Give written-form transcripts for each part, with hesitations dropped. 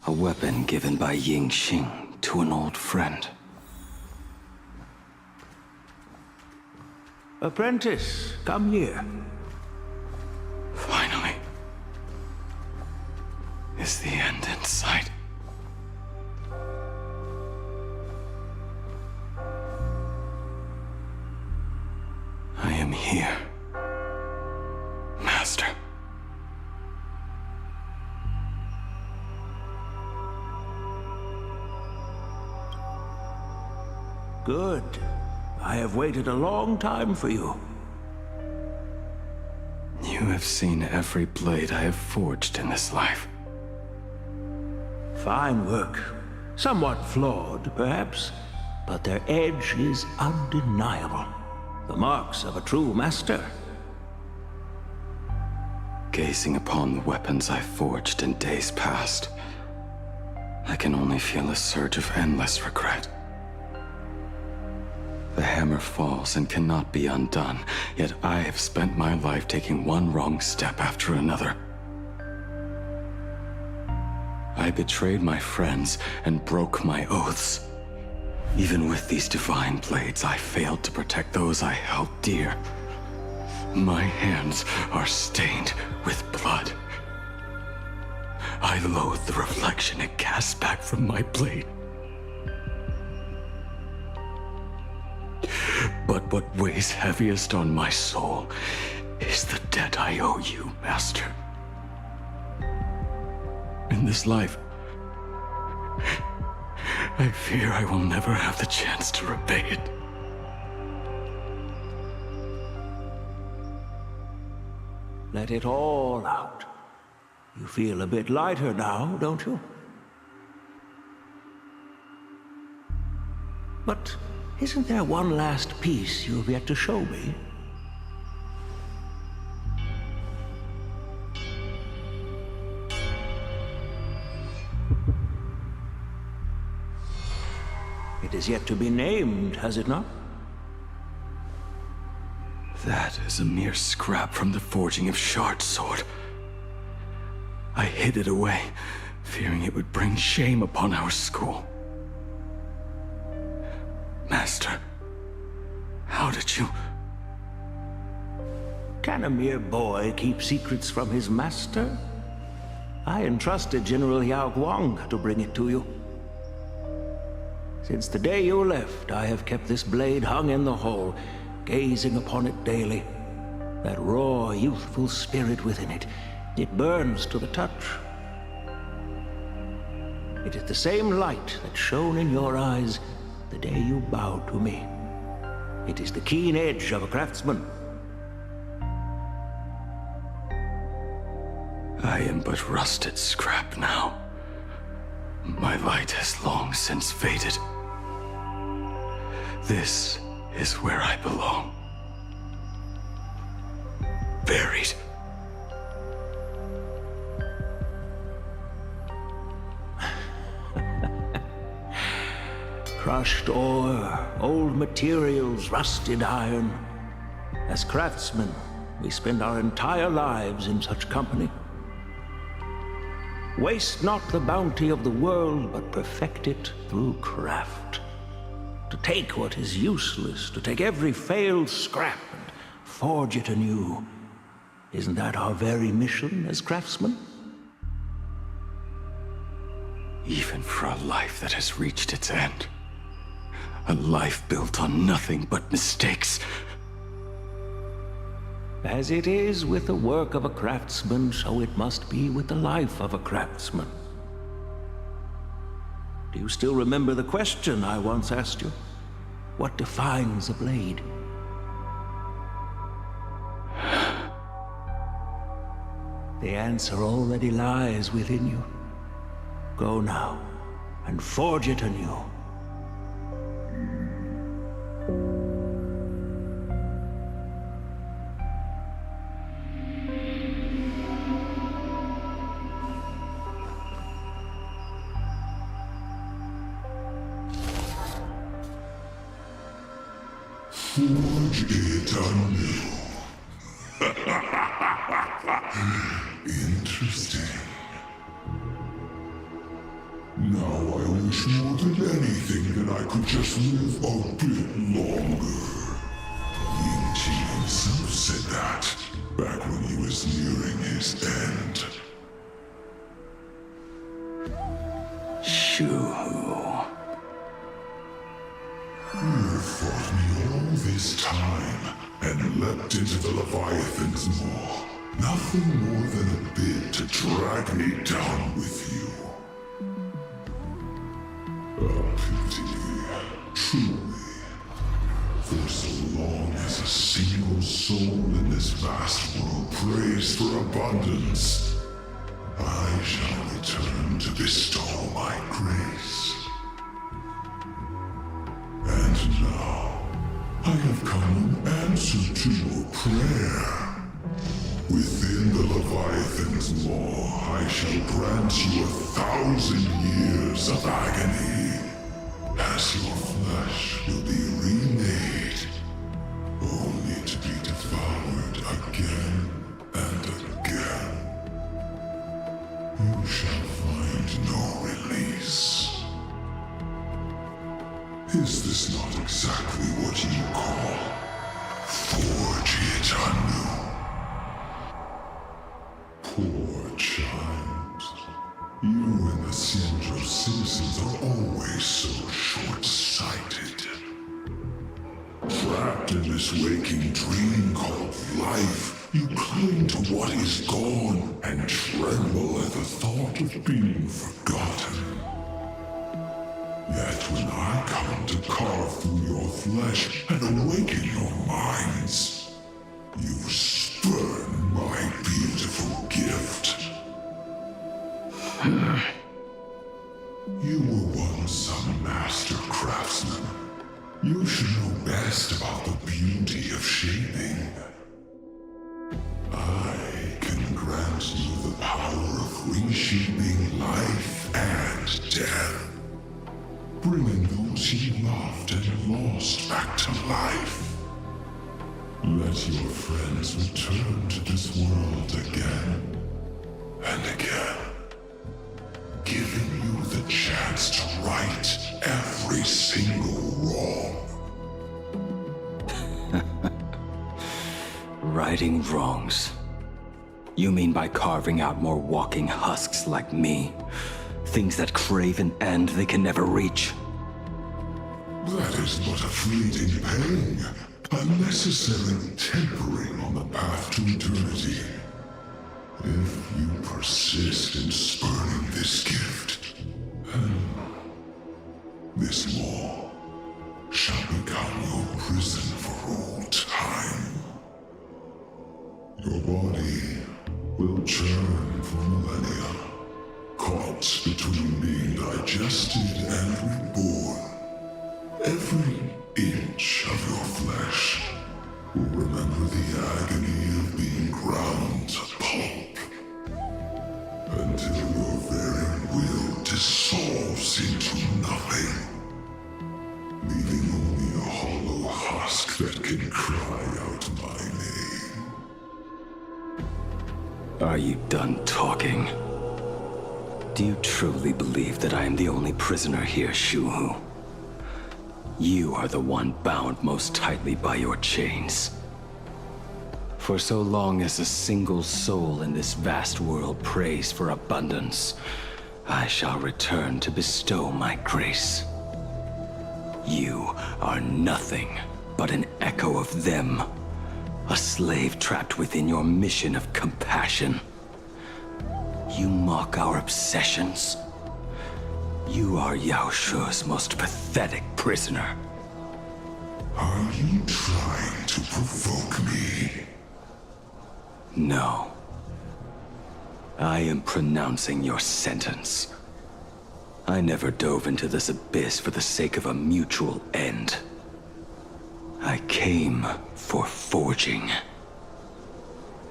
A weapon given by Ying Xing to an old friend. Apprentice, come here. Finally. Is the end in sight? I am here, Master. Good. I have waited a long time for you. You have seen every blade I have forged in this life. Fine work. Somewhat flawed, perhaps, but their edge is undeniable. The marks of a true master. Gazing upon the weapons I forged in days past, I can only feel a surge of endless regret. The hammer falls and cannot be undone, yet I have spent my life taking one wrong step after another. I betrayed my friends and broke my oaths. Even with these divine blades, I failed to protect those I held dear. My hands are stained with blood. I loathe the reflection it casts back from my blade. But what weighs heaviest on my soul is the debt I owe you, Master. In this life, I fear I will never have the chance to repay it. Let it all out. You feel a bit lighter now, don't you? But isn't there one last piece you've yet to show me? It is yet to be named, has it not? That is a mere scrap from the forging of Shard's sword. I hid it away, fearing it would bring shame upon our school. Master, how did you... Can a mere boy keep secrets from his master? I entrusted General Liuk to bring it to you. Since the day you left, I have kept this blade hung in the hall, gazing upon it daily. That raw, youthful spirit within it, it burns to the touch. It is the same light that shone in your eyes the day you bowed to me. It is the keen edge of a craftsman. I am but rusted scrap now. My light has long since faded. This is where I belong. Buried. Crushed ore, old materials, rusted iron. As craftsmen, we spend our entire lives in such company. Waste not the bounty of the world, but perfect it through craft. To take what is useless, to take every failed scrap and forge it anew. Isn't that our very mission as craftsmen? Even for a life that has reached its end. A life built on nothing but mistakes. As it is with the work of a craftsman, so it must be with the life of a craftsman. Do you still remember the question I once asked you? What defines a blade? The answer already lies within you. Go now, and forge it anew. Forge it anew. Interesting. Now I wish more than anything that I could just live a bit longer. Ying-Chi himself said that back when he was nearing his end. Shu-Hu. You fought me all this time and leapt into the Leviathan's maw. Nothing more than a bit to drag me down with you. A pity, truly. For so long as a single soul in this vast world prays for abundance, I shall return to bestow my grace. And now, I have come in answer to your prayer. Within the Leviathan's maw, I shall grant you 1,000 years of agony, as your flesh will be remade, only to be devoured again and again. You shall find no release. Is this not exactly what you call forge it anew? Poor child. You and the Xianzhou citizens are always so short-sighted. Trapped in this waking dream called life, you cling to what is gone and tremble at the thought of being forgotten. Yet when I come to carve through your flesh and awaken your minds, you spurn my beautiful gift. You were once a master craftsman. You should know best about the beauty of shaping. I can grant you the power of reshaping life and death, bringing those you loved and lost back to life. Let your friends return to this world again and again, giving you the chance to right every single wrong. Righting wrongs. You mean by carving out more walking husks like me? Things that crave an end they can never reach? That is but a fleeting pang, a necessary tempering on the path to eternity. If you persist in spurning this gift, this maw shall become your prison for all time. Your body will churn for millennia, caught between being digested and reborn. Every inch of your flesh will remember the agony of being ground to pulp, until your very will dissolves into nothing, leaving only a hollow husk that can cry out my name. Are you done talking? Do you truly believe that I am the only prisoner here, Shu-Hu? You are the one bound most tightly by your chains. For so long as a single soul in this vast world prays for abundance, I shall return to bestow my grace. You are nothing but an echo of them, a slave trapped within your mission of compassion. You mock our obsessions. You are Yao Shu's most pathetic prisoner. Are you trying to provoke me? No. I am pronouncing your sentence. I never dove into this abyss for the sake of a mutual end. I came for forging.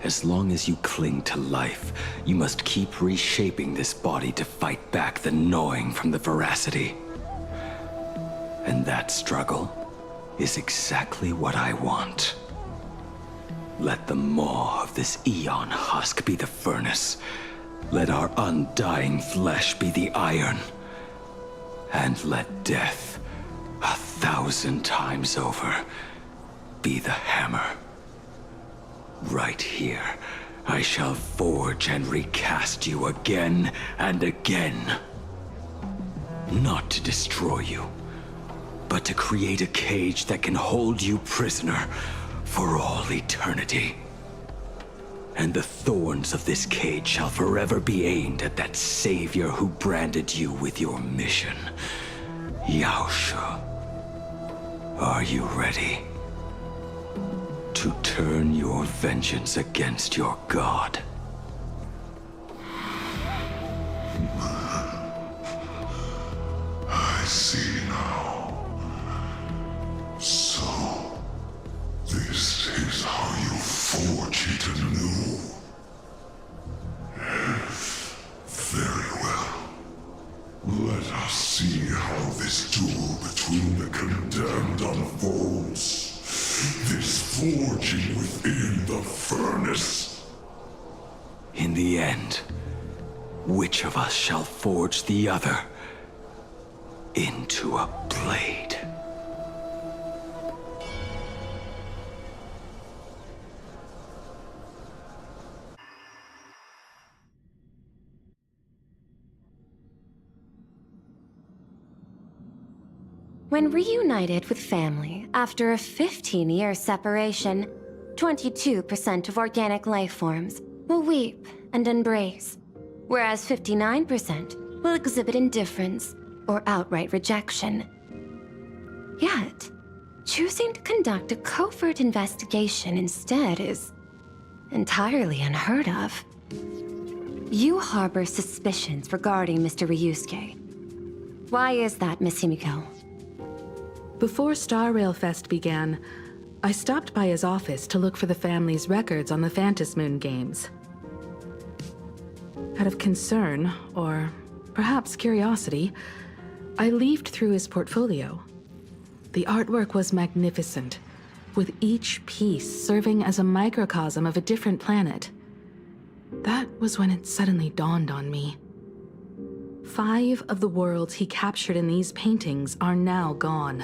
As long as you cling to life, you must keep reshaping this body to fight back the gnawing from the veracity. And that struggle is exactly what I want. Let the maw of this Eon husk be the furnace. Let our undying flesh be the iron. And let death, 1,000 times over, be the hammer. Right here, I shall forge and recast you again and again. Not to destroy you, but to create a cage that can hold you prisoner for all eternity. And the thorns of this cage shall forever be aimed at that savior who branded you with your mission. Yaosha. Are you ready? To turn your vengeance against your god. I see now. So, this is how you forge it anew. Very well. Let us see how this duel between the condemned unfolds. This forging within the furnace. In the end, which of us shall forge the other into a blade? When reunited with family after a 15-year separation, 22% of organic life forms will weep and embrace, whereas 59% will exhibit indifference or outright rejection. Yet, choosing to conduct a covert investigation instead is entirely unheard of. You harbor suspicions regarding Mr. Ryusuke. Why is that, Miss Himiko? Before Star Rail Fest began, I stopped by his office to look for the family's records on the Phantom Moon games. Out of concern, or perhaps curiosity, I leafed through his portfolio. The artwork was magnificent, with each piece serving as a microcosm of a different planet. That was when it suddenly dawned on me. 5 of the worlds he captured in these paintings are now gone.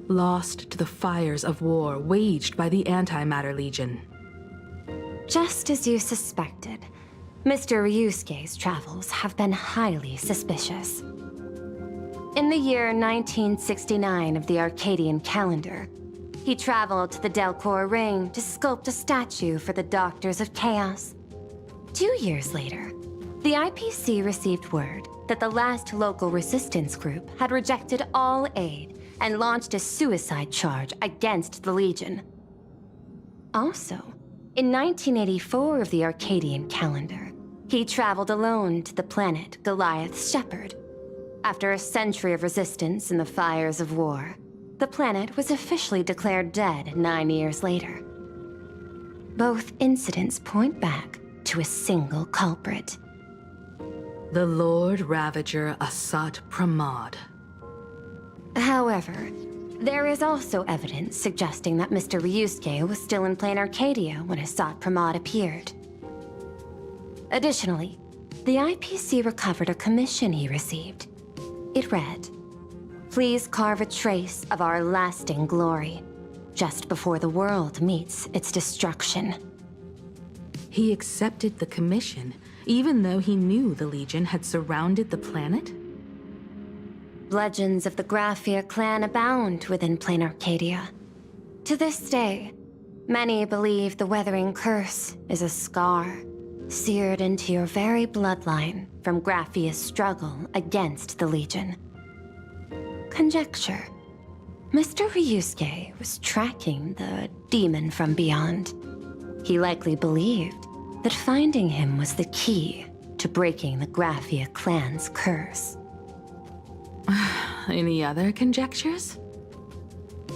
Lost to the fires of war waged by the Antimatter Legion. Just as you suspected, Mr. Ryusuke's travels have been highly suspicious. In the year 1969 of the Arcadian calendar, he traveled to the Delcor Ring to sculpt a statue for the Doctors of Chaos. 2 years later, the IPC received word that the last local resistance group had rejected all aid and launched a suicide charge against the Legion. Also, in 1984 of the Arcadian calendar, he traveled alone to the planet Goliath's Shepherd. After a century of resistance in the fires of war, the planet was officially declared dead 9 years later. Both incidents point back to a single culprit. The Lord Ravager Asat Pramod. However, there is also evidence suggesting that Mr. Ryusuke was still in plain Arcadia when Asat Pramod appeared. Additionally, the IPC recovered a commission he received. It read, "Please carve a trace of our lasting glory, just before the world meets its destruction." He accepted the commission, even though he knew the Legion had surrounded the planet? Legends of the Graphia clan abound within plain Arcadia. To this day, many believe the Weathering Curse is a scar seared into your very bloodline from Graphia's struggle against the Legion. Conjecture. Mr. Ryusuke was tracking the demon from beyond. He likely believed that finding him was the key to breaking the Graphia clan's curse. Any other conjectures?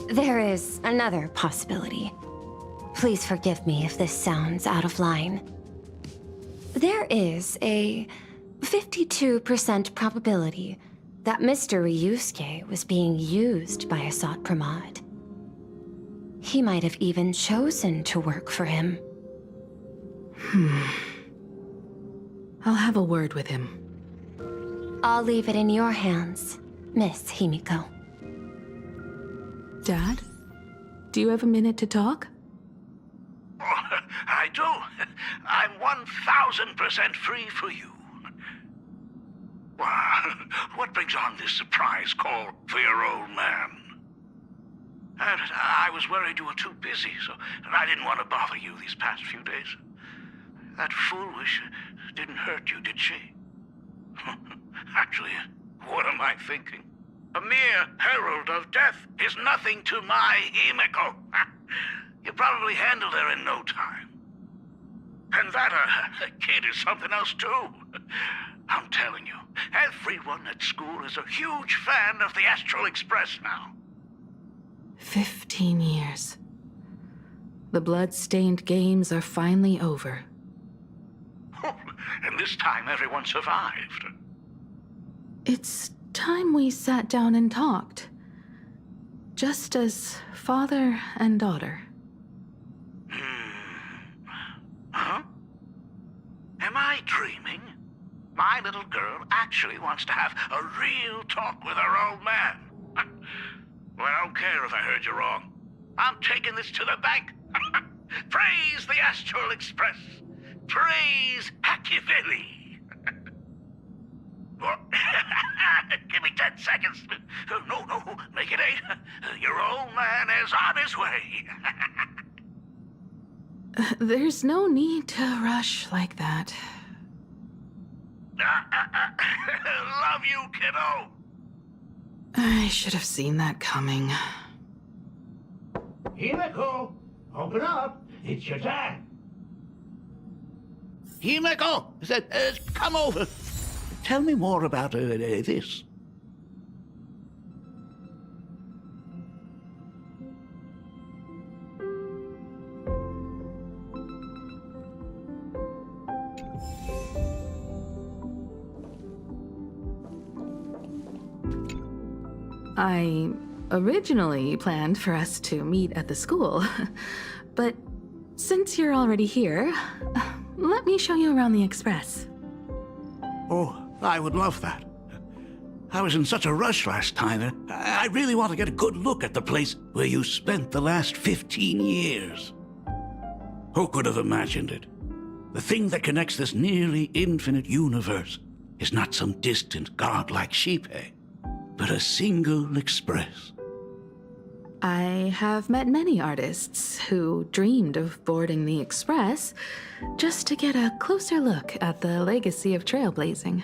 There is another possibility. Please forgive me if this sounds out of line. There is a 52% probability that Mr. Ryusuke was being used by Asat Pramod. He might have even chosen to work for him. I'll have a word with him. I'll leave it in your hands, Miss Himiko. Dad? Do you have a minute to talk? Oh, I do. I'm 1,000% free for you. What brings on this surprise call for your old man? And I was worried you were too busy, so I didn't want to bother you these past few days. That foolish didn't hurt you, did she? Actually, what am I thinking? A mere herald of death is nothing to my Himiko. You probably handled her in no time. And that kid is something else too. I'm telling you, everyone at school is a huge fan of the Astral Express now. 15 years. The blood-stained games are finally over. And this time everyone survived. It's time we sat down and talked. Just as father and daughter. Huh? Am I dreaming? My little girl actually wants to have a real talk with her old man. Well, I don't care if I heard you wrong. I'm taking this to the bank. Praise the Astral Express. Praise Machiavelli. Give me 10 seconds. No, make it 8. Your old man is on his way. There's no need to rush like that. Love you, kiddo. I should have seen that coming. Himiko, open up. It's your time. Himiko, come over. Tell me more about this. I originally planned for us to meet at the school, but since you're already here, let me show you around the Express. Oh, I would love that. I was in such a rush last time. I really want to get a good look at the place where you spent the last 15 years. Who could have imagined it? The thing that connects this nearly infinite universe is not some distant godlike Shipe, but a single express. I have met many artists who dreamed of boarding the Express just to get a closer look at the legacy of trailblazing.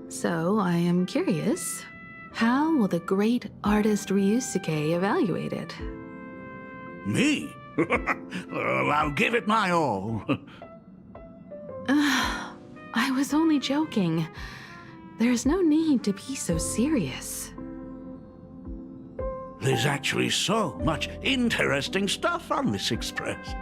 So I am curious, how will the great artist Ryusuke evaluate it? Me? Well, I'll give it my all. I was only joking. There's no need to be so serious. There's actually so much interesting stuff on this express.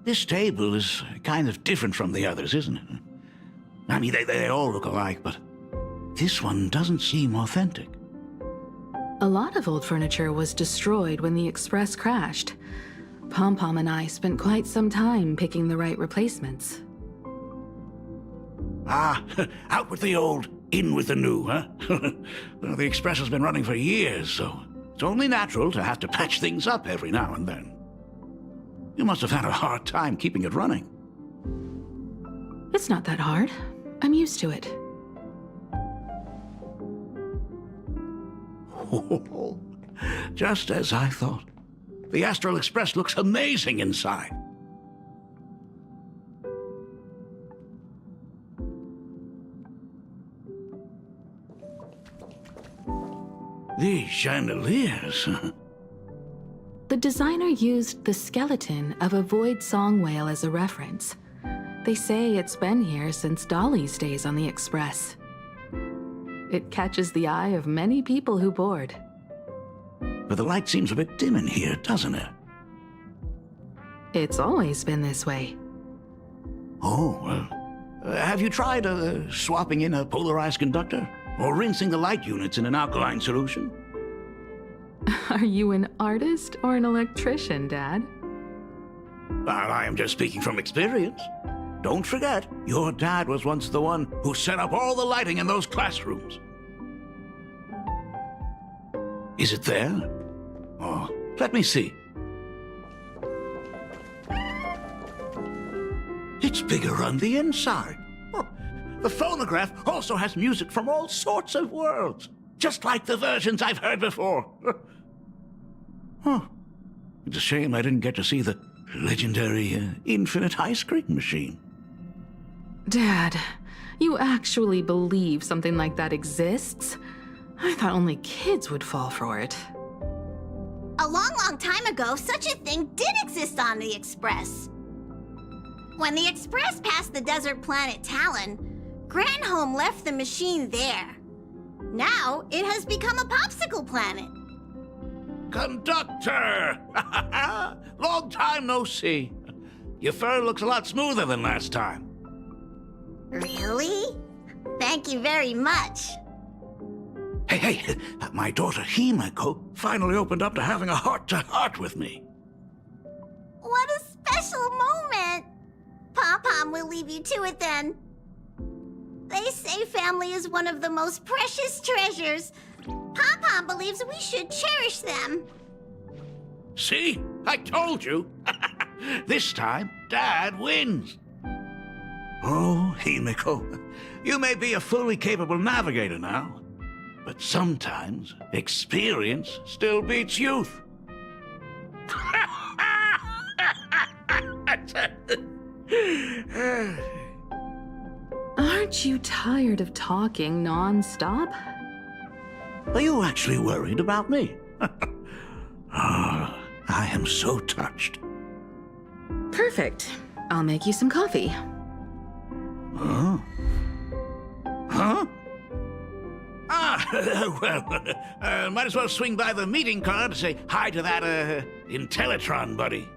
This table is kind of different from the others, isn't it? I mean, they all look alike, but this one doesn't seem authentic. A lot of old furniture was destroyed when the Express crashed. Pom-Pom and I spent quite some time picking the right replacements. Ah, out with the old, in with the new, huh? Well, the Express has been running for years, so it's only natural to have to patch things up every now and then. You must have had a hard time keeping it running. It's not that hard. I'm used to it. Just as I thought. The Astral Express looks amazing inside. These chandeliers. the designer used the skeleton of a void song whale as a reference. They say it's been here since Dolly's days on the Express. It catches the eye of many people who board. But the light seems a bit dim in here, doesn't it? It's always been this way. Oh, well. Have you tried swapping in a polarized conductor? Or rinsing the light units in an alkaline solution? Are you an artist or an electrician, Dad? Well, I am just speaking from experience. Don't forget, your dad was once the one who set up all the lighting in those classrooms. Is it there? Oh, let me see. It's bigger on the inside. Oh, the phonograph also has music from all sorts of worlds, just like the versions I've heard before. Huh. It's a shame I didn't get to see the legendary infinite ice cream machine. Dad, you actually believe something like that exists? I thought only kids would fall for it. A long, long time ago, such a thing did exist on the Express. When the Express passed the desert planet Talon, Granholm left the machine there. Now, it has become a popsicle planet. Conductor! Long time no see. Your fur looks a lot smoother than last time. Really? Thank you very much. Hey, my daughter Himeko finally opened up to having a heart-to-heart with me. What a special moment! Pom-Pom will leave you to it then. They say family is one of the most precious treasures. Pom-Pom believes we should cherish them. See? I told you. This time, Dad wins. Oh, Himeko, you may be a fully capable navigator now, but sometimes experience still beats youth. Aren't you tired of talking non-stop? Are you actually worried about me? Oh, I am so touched. Perfect. I'll make you some coffee. Huh? Huh? Well, might as well swing by the meeting car to say hi to that, Intellitron buddy.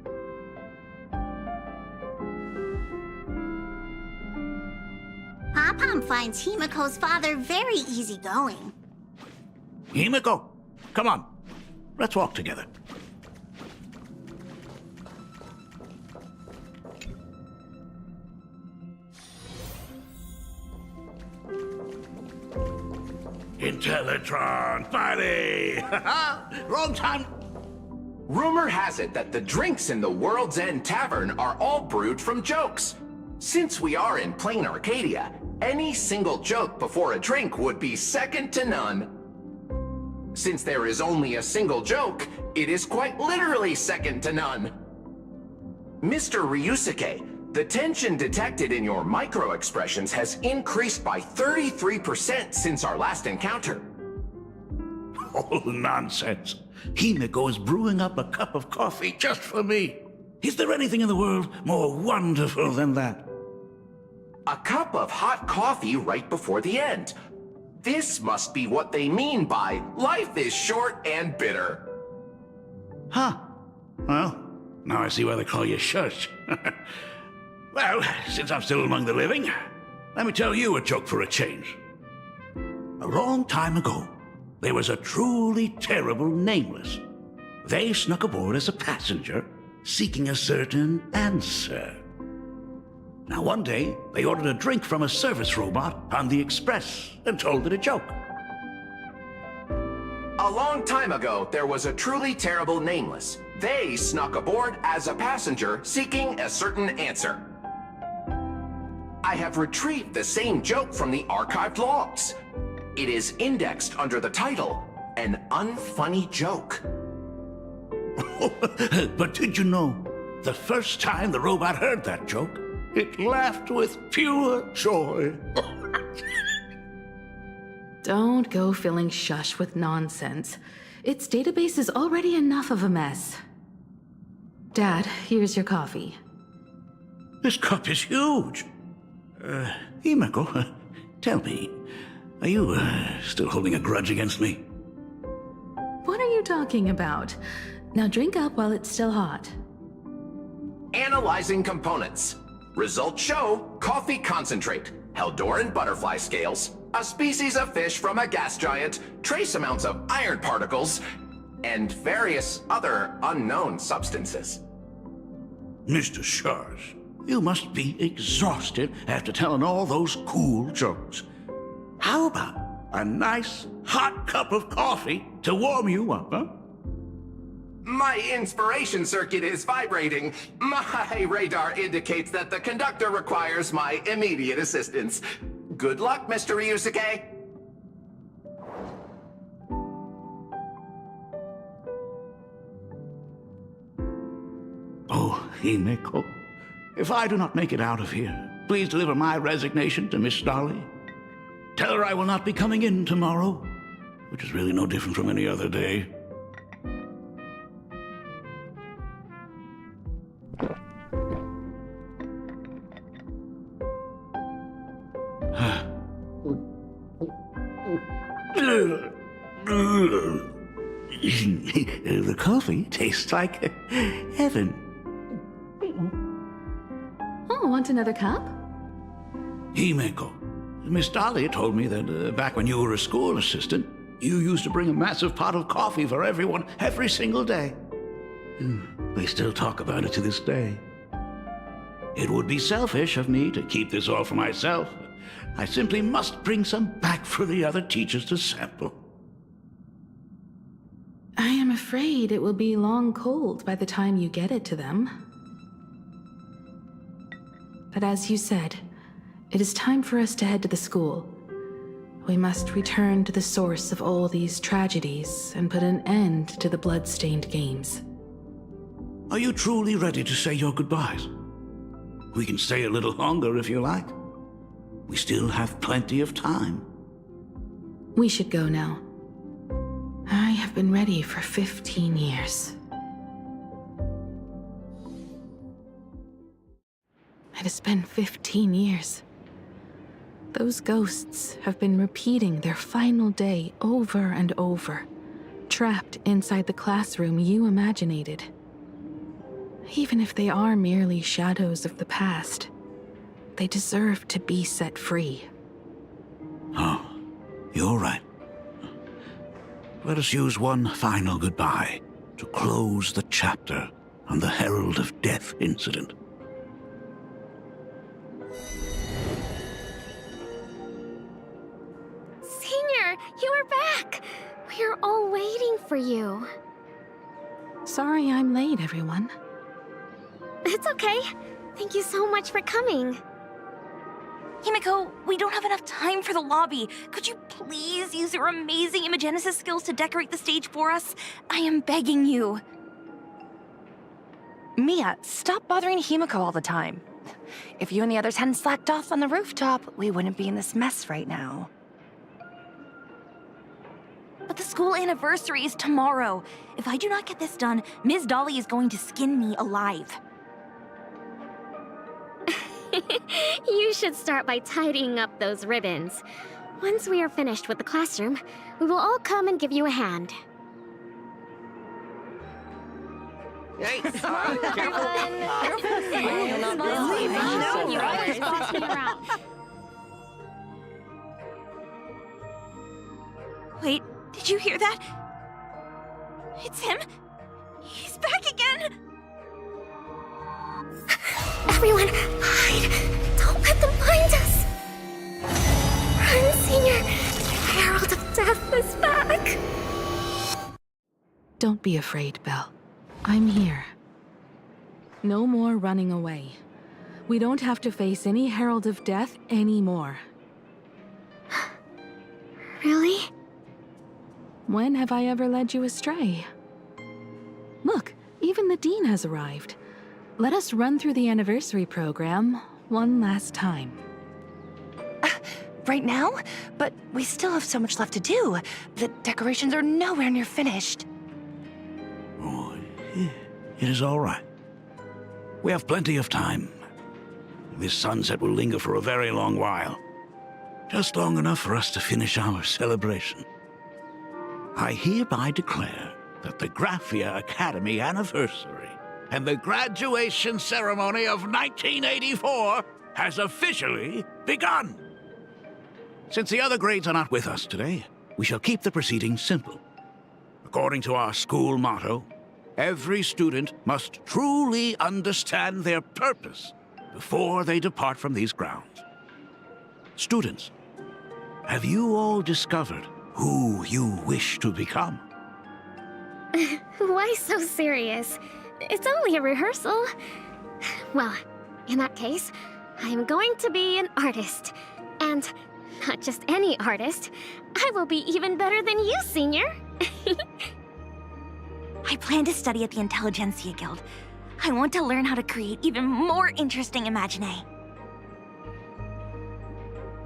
Pom-Pom finds Himeko's father very easygoing. Himeko, come on. Let's walk together. Intellitron, buddy! Wrong time. Rumor has it that the drinks in the World's End Tavern are all brewed from jokes. Since we are in plain Arcadia, any single joke before a drink would be second to none. Since there is only a single joke, it is quite literally second to none. Mr. Ryusuke, the tension detected in your micro-expressions has increased by 33% since our last encounter. Oh, nonsense. Himeko is brewing up a cup of coffee just for me. Is there anything in the world more wonderful than that? A cup of hot coffee right before the end. This must be what they mean by life is short and bitter. Huh. Well, now I see why they call you Shush. Well, since I'm still among the living, let me tell you a joke for a change. A long time ago, there was a truly terrible nameless. They snuck aboard as a passenger, seeking a certain answer. Now, one day, they ordered a drink from a service robot on the Express and told it a joke. A long time ago, there was a truly terrible nameless. They snuck aboard as a passenger, seeking a certain answer. I have retrieved the same joke from the archived logs. It is indexed under the title, An Unfunny Joke. But did you know, the first time the robot heard that joke, it laughed with pure joy. Don't go filling Shush with nonsense. Its database is already enough of a mess. Dad, here's your coffee. This cup is huge. Himeko, tell me, are you still holding a grudge against me? What are you talking about? Now drink up while it's still hot. Analyzing components. Results show coffee concentrate, Heldoran butterfly scales, a species of fish from a gas giant, trace amounts of iron particles, and various other unknown substances. Mr. Shars, you must be exhausted after telling all those cool jokes. How about a nice hot cup of coffee to warm you up, huh? My inspiration circuit is vibrating. My radar indicates that the conductor requires my immediate assistance. Good luck, Mr. Ryusuke. Oh, Himeko, if I do not make it out of here, please deliver my resignation to Miss Dolly. Tell her I will not be coming in tomorrow, which is really no different from any other day. The coffee tastes like heaven. Oh, want another cup? Himeko, Miss Dolly told me that back when you were a school assistant, you used to bring a massive pot of coffee for everyone every single day. They still talk about it to this day. It would be selfish of me to keep this all for myself. I simply must bring some back for the other teachers to sample. I am afraid it will be long cold by the time you get it to them. But as you said, it is time for us to head to the school. We must return to the source of all these tragedies and put an end to the blood-stained games. Are you truly ready to say your goodbyes? We can stay a little longer if you like. We still have plenty of time. We should go now. I have been ready for 15 years. It has been 15 years. Those ghosts have been repeating their final day over and over, trapped inside the classroom you imaginated. Even if they are merely shadows of the past, they deserve to be set free. Oh, you're right. Let us use one final goodbye to close the chapter on the Herald of Death incident. Senior, you are back! We are all waiting for you. Sorry I'm late, everyone. It's okay. Thank you so much for coming. Himeko, we don't have enough time for the lobby. Could you please use your amazing Imagenesis skills to decorate the stage for us? I am begging you. Mia, stop bothering Himeko all the time. If you and the others hadn't slacked off on the rooftop, we wouldn't be in this mess right now. But the school anniversary is tomorrow. If I do not get this done, Ms. Dolly is going to skin me alive. You should start by tidying up those ribbons. Once we are finished with the classroom, we will all come and give you a hand. Hey, Wait, did you hear that? It's him. He's back again. Everyone, hide! Don't let them find us! Run, Senior! The Herald of Death is back! Don't be afraid, Belle. I'm here. No more running away. We don't have to face any Herald of Death anymore. Really? When have I ever led you astray? Look, even the Dean has arrived. Let us run through the anniversary program one last time. Right now? But we still have so much left to do. The decorations are nowhere near finished. Oh, it is all right. We have plenty of time. This sunset will linger for a very long while. Just long enough for us to finish our celebration. I hereby declare that the Graphia Academy anniversary and the graduation ceremony of 1984 has officially begun. Since the other grades are not with us today, we shall keep the proceedings simple. According to our school motto, every student must truly understand their purpose before they depart from these grounds. Students, have you all discovered who you wish to become? Why so serious? It's only a rehearsal. Well, in that case, I'm going to be an artist. And not just any artist. I will be even better than you, Senior. I plan to study at the Intelligentsia Guild. I want to learn how to create even more interesting imaginae.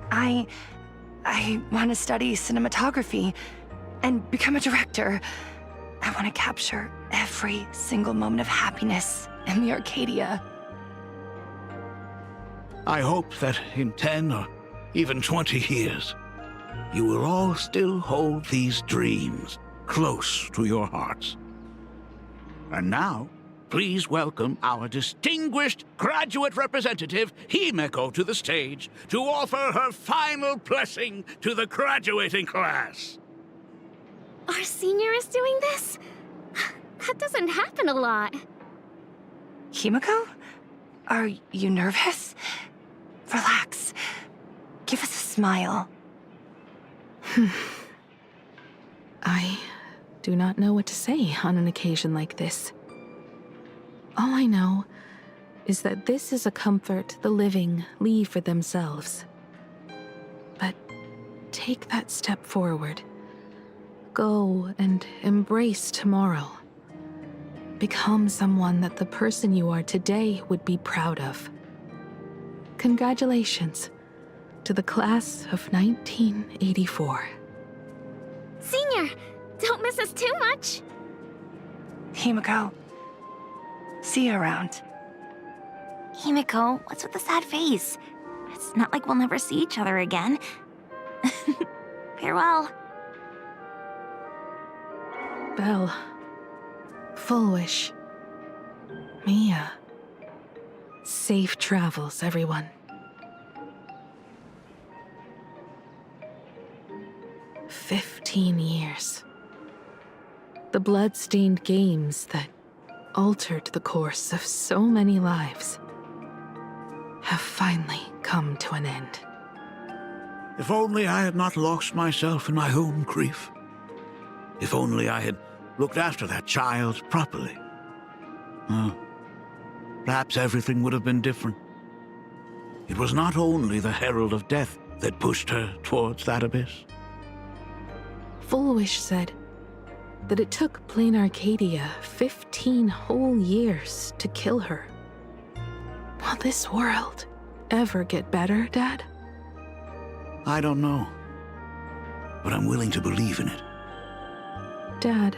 I want to study cinematography and become a director. I want to capture every single moment of happiness in the Arcadia. I hope that in 10 or even 20 years, you will all still hold these dreams close to your hearts. And now, please welcome our distinguished graduate representative, Himeko, to the stage to offer her final blessing to the graduating class. Our senior is doing this? That doesn't happen a lot. Himeko? Are you nervous? Relax. Give us a smile. I do not know what to say on an occasion like this. All I know is that this is a comfort the living leave for themselves. But take that step forward. Go and embrace tomorrow. Become someone that the person you are today would be proud of. Congratulations to the class of 1984. Senior, don't miss us too much. Himeko, see you around. Himeko, what's with the sad face? It's not like we'll never see each other again. Farewell. Belle, Full Wish, Mia. Safe travels, everyone. "15 years. The blood-stained games that altered the course of so many lives have finally come to an end." If only I had not lost myself in my own grief. If only I had looked after that child properly. Perhaps everything would have been different. It was not only the Herald of Death that pushed her towards that abyss. Full Wish said that it took Plain Arcadia 15 whole years to kill her. Will this world ever get better, Dad? I don't know, but I'm willing to believe in it. Dad,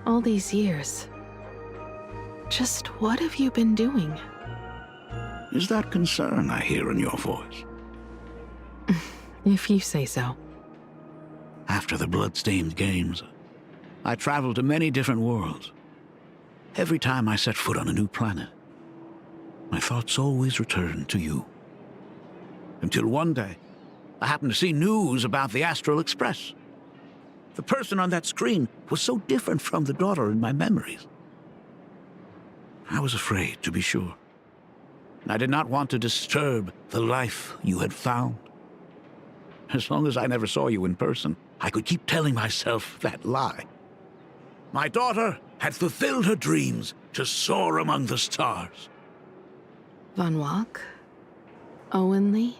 all these years, just what have you been doing? Is that concern I hear in your voice? If you say so. After the blood-stained games, I traveled to many different worlds. Every time I set foot on a new planet, my thoughts always returned to you. Until one day, I happened to see news about the Astral Express. The person on that screen was so different from the daughter in my memories. I was afraid, to be sure. I did not want to disturb the life you had found. As long as I never saw you in person, I could keep telling myself that lie. My daughter had fulfilled her dreams to soar among the stars. Von Walk? Owenley?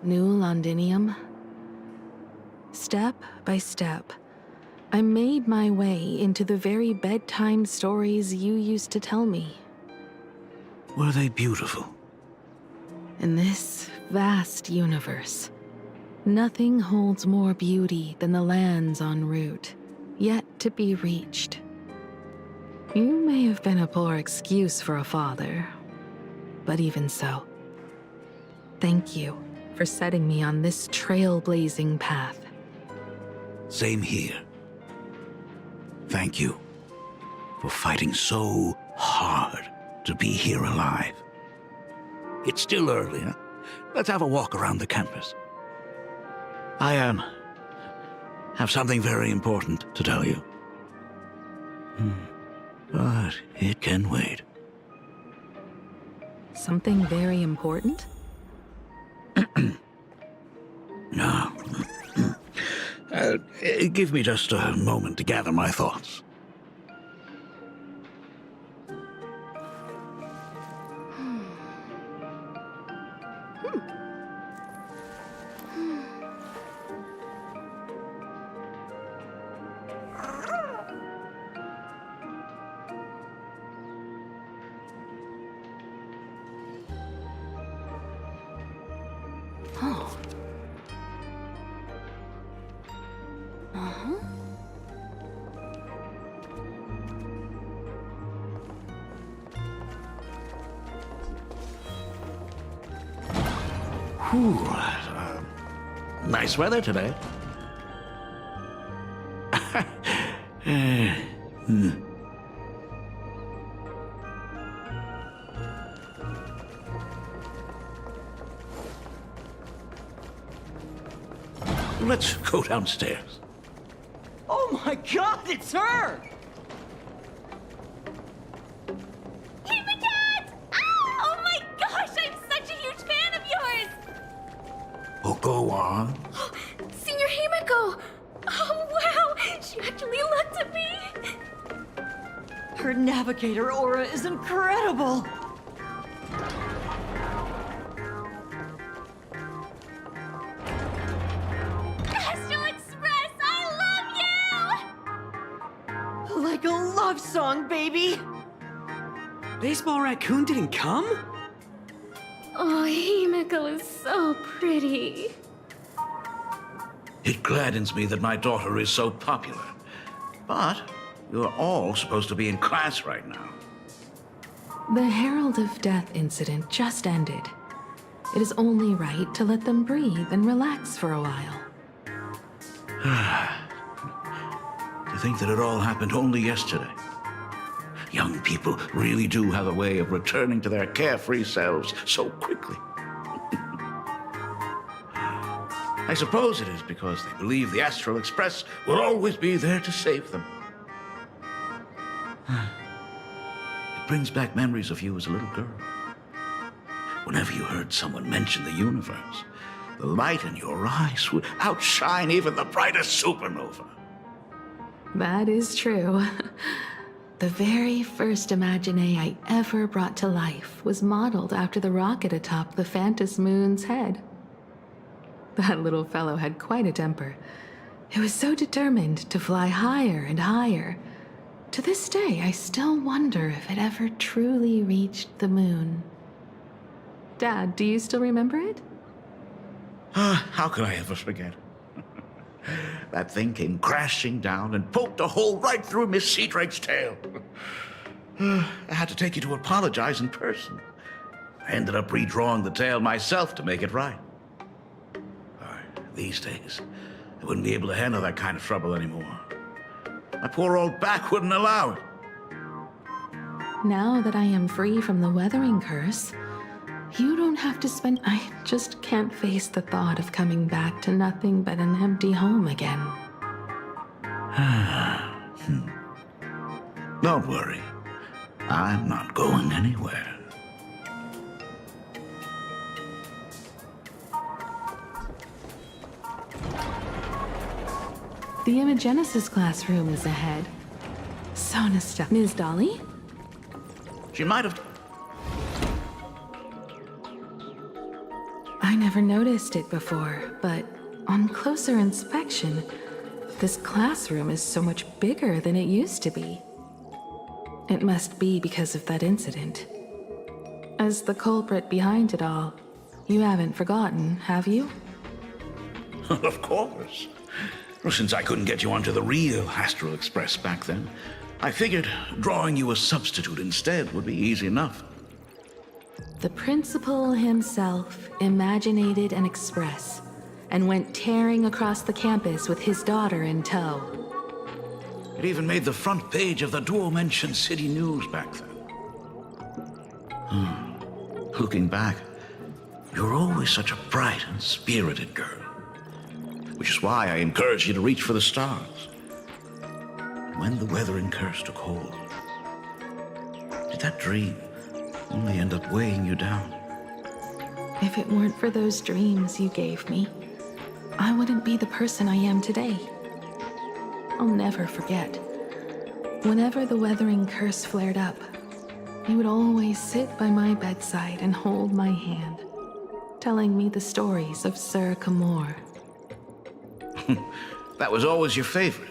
New Londinium? Step by step, I made my way into the very bedtime stories you used to tell me. Were they beautiful? In this vast universe, nothing holds more beauty than the lands en route, yet to be reached. You may have been a poor excuse for a father, but even so, thank you for setting me on this trailblazing path. Same here. Thank you for fighting so hard to be here alive. It's still early, huh? Let's have a walk around the campus. I have something very important to tell you. But it can wait. Something very important? No. Give me just a moment to gather my thoughts. Nice weather today. Let's go downstairs. Oh my god, it's her! Hey, my cat! Oh my gosh, I'm such a huge fan of yours! Oh, go on. Senior Himiko! Oh wow, she actually looked at me! Her navigator aura is incredible! Like a love song, baby! Baseball Raccoon didn't come? Oh, Himiko is so pretty. It gladdens me that my daughter is so popular. But you're all supposed to be in class right now. The Herald of Death incident just ended. It is only right to let them breathe and relax for a while. To think that it all happened only yesterday. Young people really do have a way of returning to their carefree selves so quickly. I suppose it is because they believe the Astral Express will always be there to save them. It brings back memories of you as a little girl. Whenever you heard someone mention the universe, the light in your eyes would outshine even the brightest supernova. That is true. The very first Imagine I ever brought to life was modeled after the rocket atop the Phantom Moon's head. That little fellow had quite a temper. It was so determined to fly higher and higher. To this day, I still wonder if it ever truly reached the moon. Dad, do you still remember it? How could I ever forget? That thing came crashing down and poked a hole right through Miss Seadrake's tail. I had to take you to apologize in person. I ended up redrawing the tail myself to make it right. These days, I wouldn't be able to handle that kind of trouble anymore. My poor old back wouldn't allow it. Now that I am free from the weathering curse, you don't have to spend... I just can't face the thought of coming back to nothing but an empty home again. Don't worry. I'm not going anywhere. The Imagenesis classroom is ahead. So nostalgic. Ms. Dolly? She might have... I never noticed it before, but on closer inspection, this classroom is so much bigger than it used to be. It must be because of that incident. As the culprit behind it all, you haven't forgotten, have you? Of course. Well, since I couldn't get you onto the real Astral Express back then, I figured drawing you a substitute instead would be easy enough. The principal himself imaginated an express and went tearing across the campus with his daughter in tow. It even made the front page of the Duo-mentioned City News back then. Looking back, you're always such a bright and spirited girl. Which is why I encourage you to reach for the stars. When the weathering curse took hold, did that dream only end up weighing you down? If it weren't for those dreams you gave me, I wouldn't be the person I am today. I'll never forget. Whenever the weathering curse flared up, you would always sit by my bedside and hold my hand, telling me the stories of Sir Camor. That was always your favorite.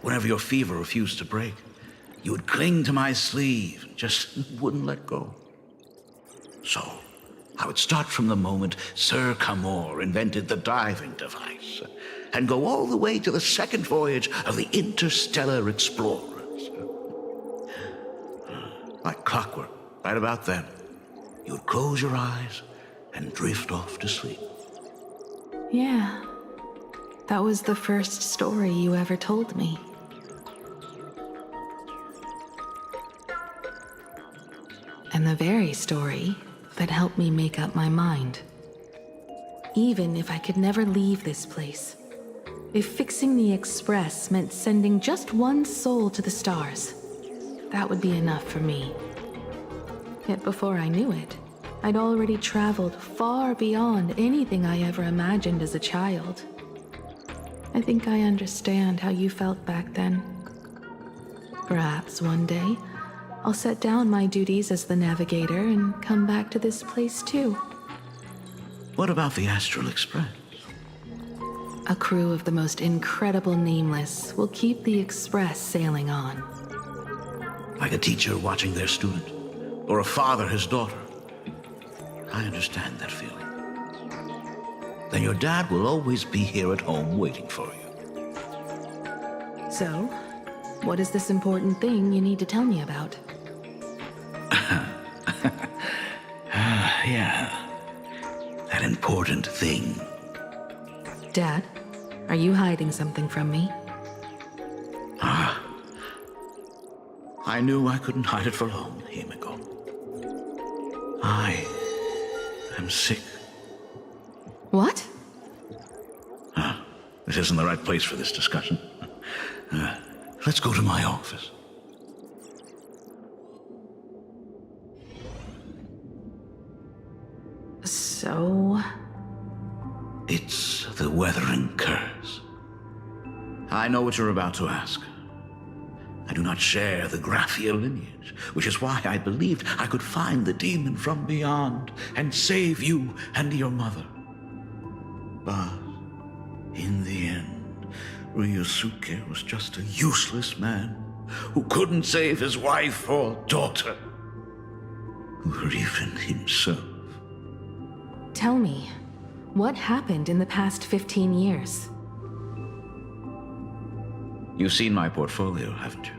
Whenever your fever refused to break, you would cling to my sleeve and just wouldn't let go. So, I would start from the moment Sir Camor invented the diving device and go all the way to the second voyage of the interstellar explorers. Like clockwork, right about then, you would close your eyes and drift off to sleep. Yeah, that was the first story you ever told me. And the very story that helped me make up my mind. Even if I could never leave this place, if fixing the express meant sending just one soul to the stars, that would be enough for me. Yet before I knew it, I'd already traveled far beyond anything I ever imagined as a child. I think I understand how you felt back then. Perhaps one day, I'll set down my duties as the navigator and come back to this place too. What about the Astral Express? A crew of the most incredible nameless will keep the express sailing on. Like a teacher watching their student, or a father his daughter. I understand that feeling. Then your dad will always be here at home waiting for you. So, what is this important thing you need to tell me about? Yeah. That important thing. Dad, are you hiding something from me? I knew I couldn't hide it for long, Himiko. I am sick. What? This isn't the right place for this discussion. Let's go to my office. So... It's the weathering curse. I know what you're about to ask. I do not share the Graphia lineage, which is why I believed I could find the demon from beyond and save you and your mother. But in the end, Ryusuke was just a useless man who couldn't save his wife or daughter, or even himself. Tell me, what happened in the past 15 years? You've seen my portfolio, haven't you?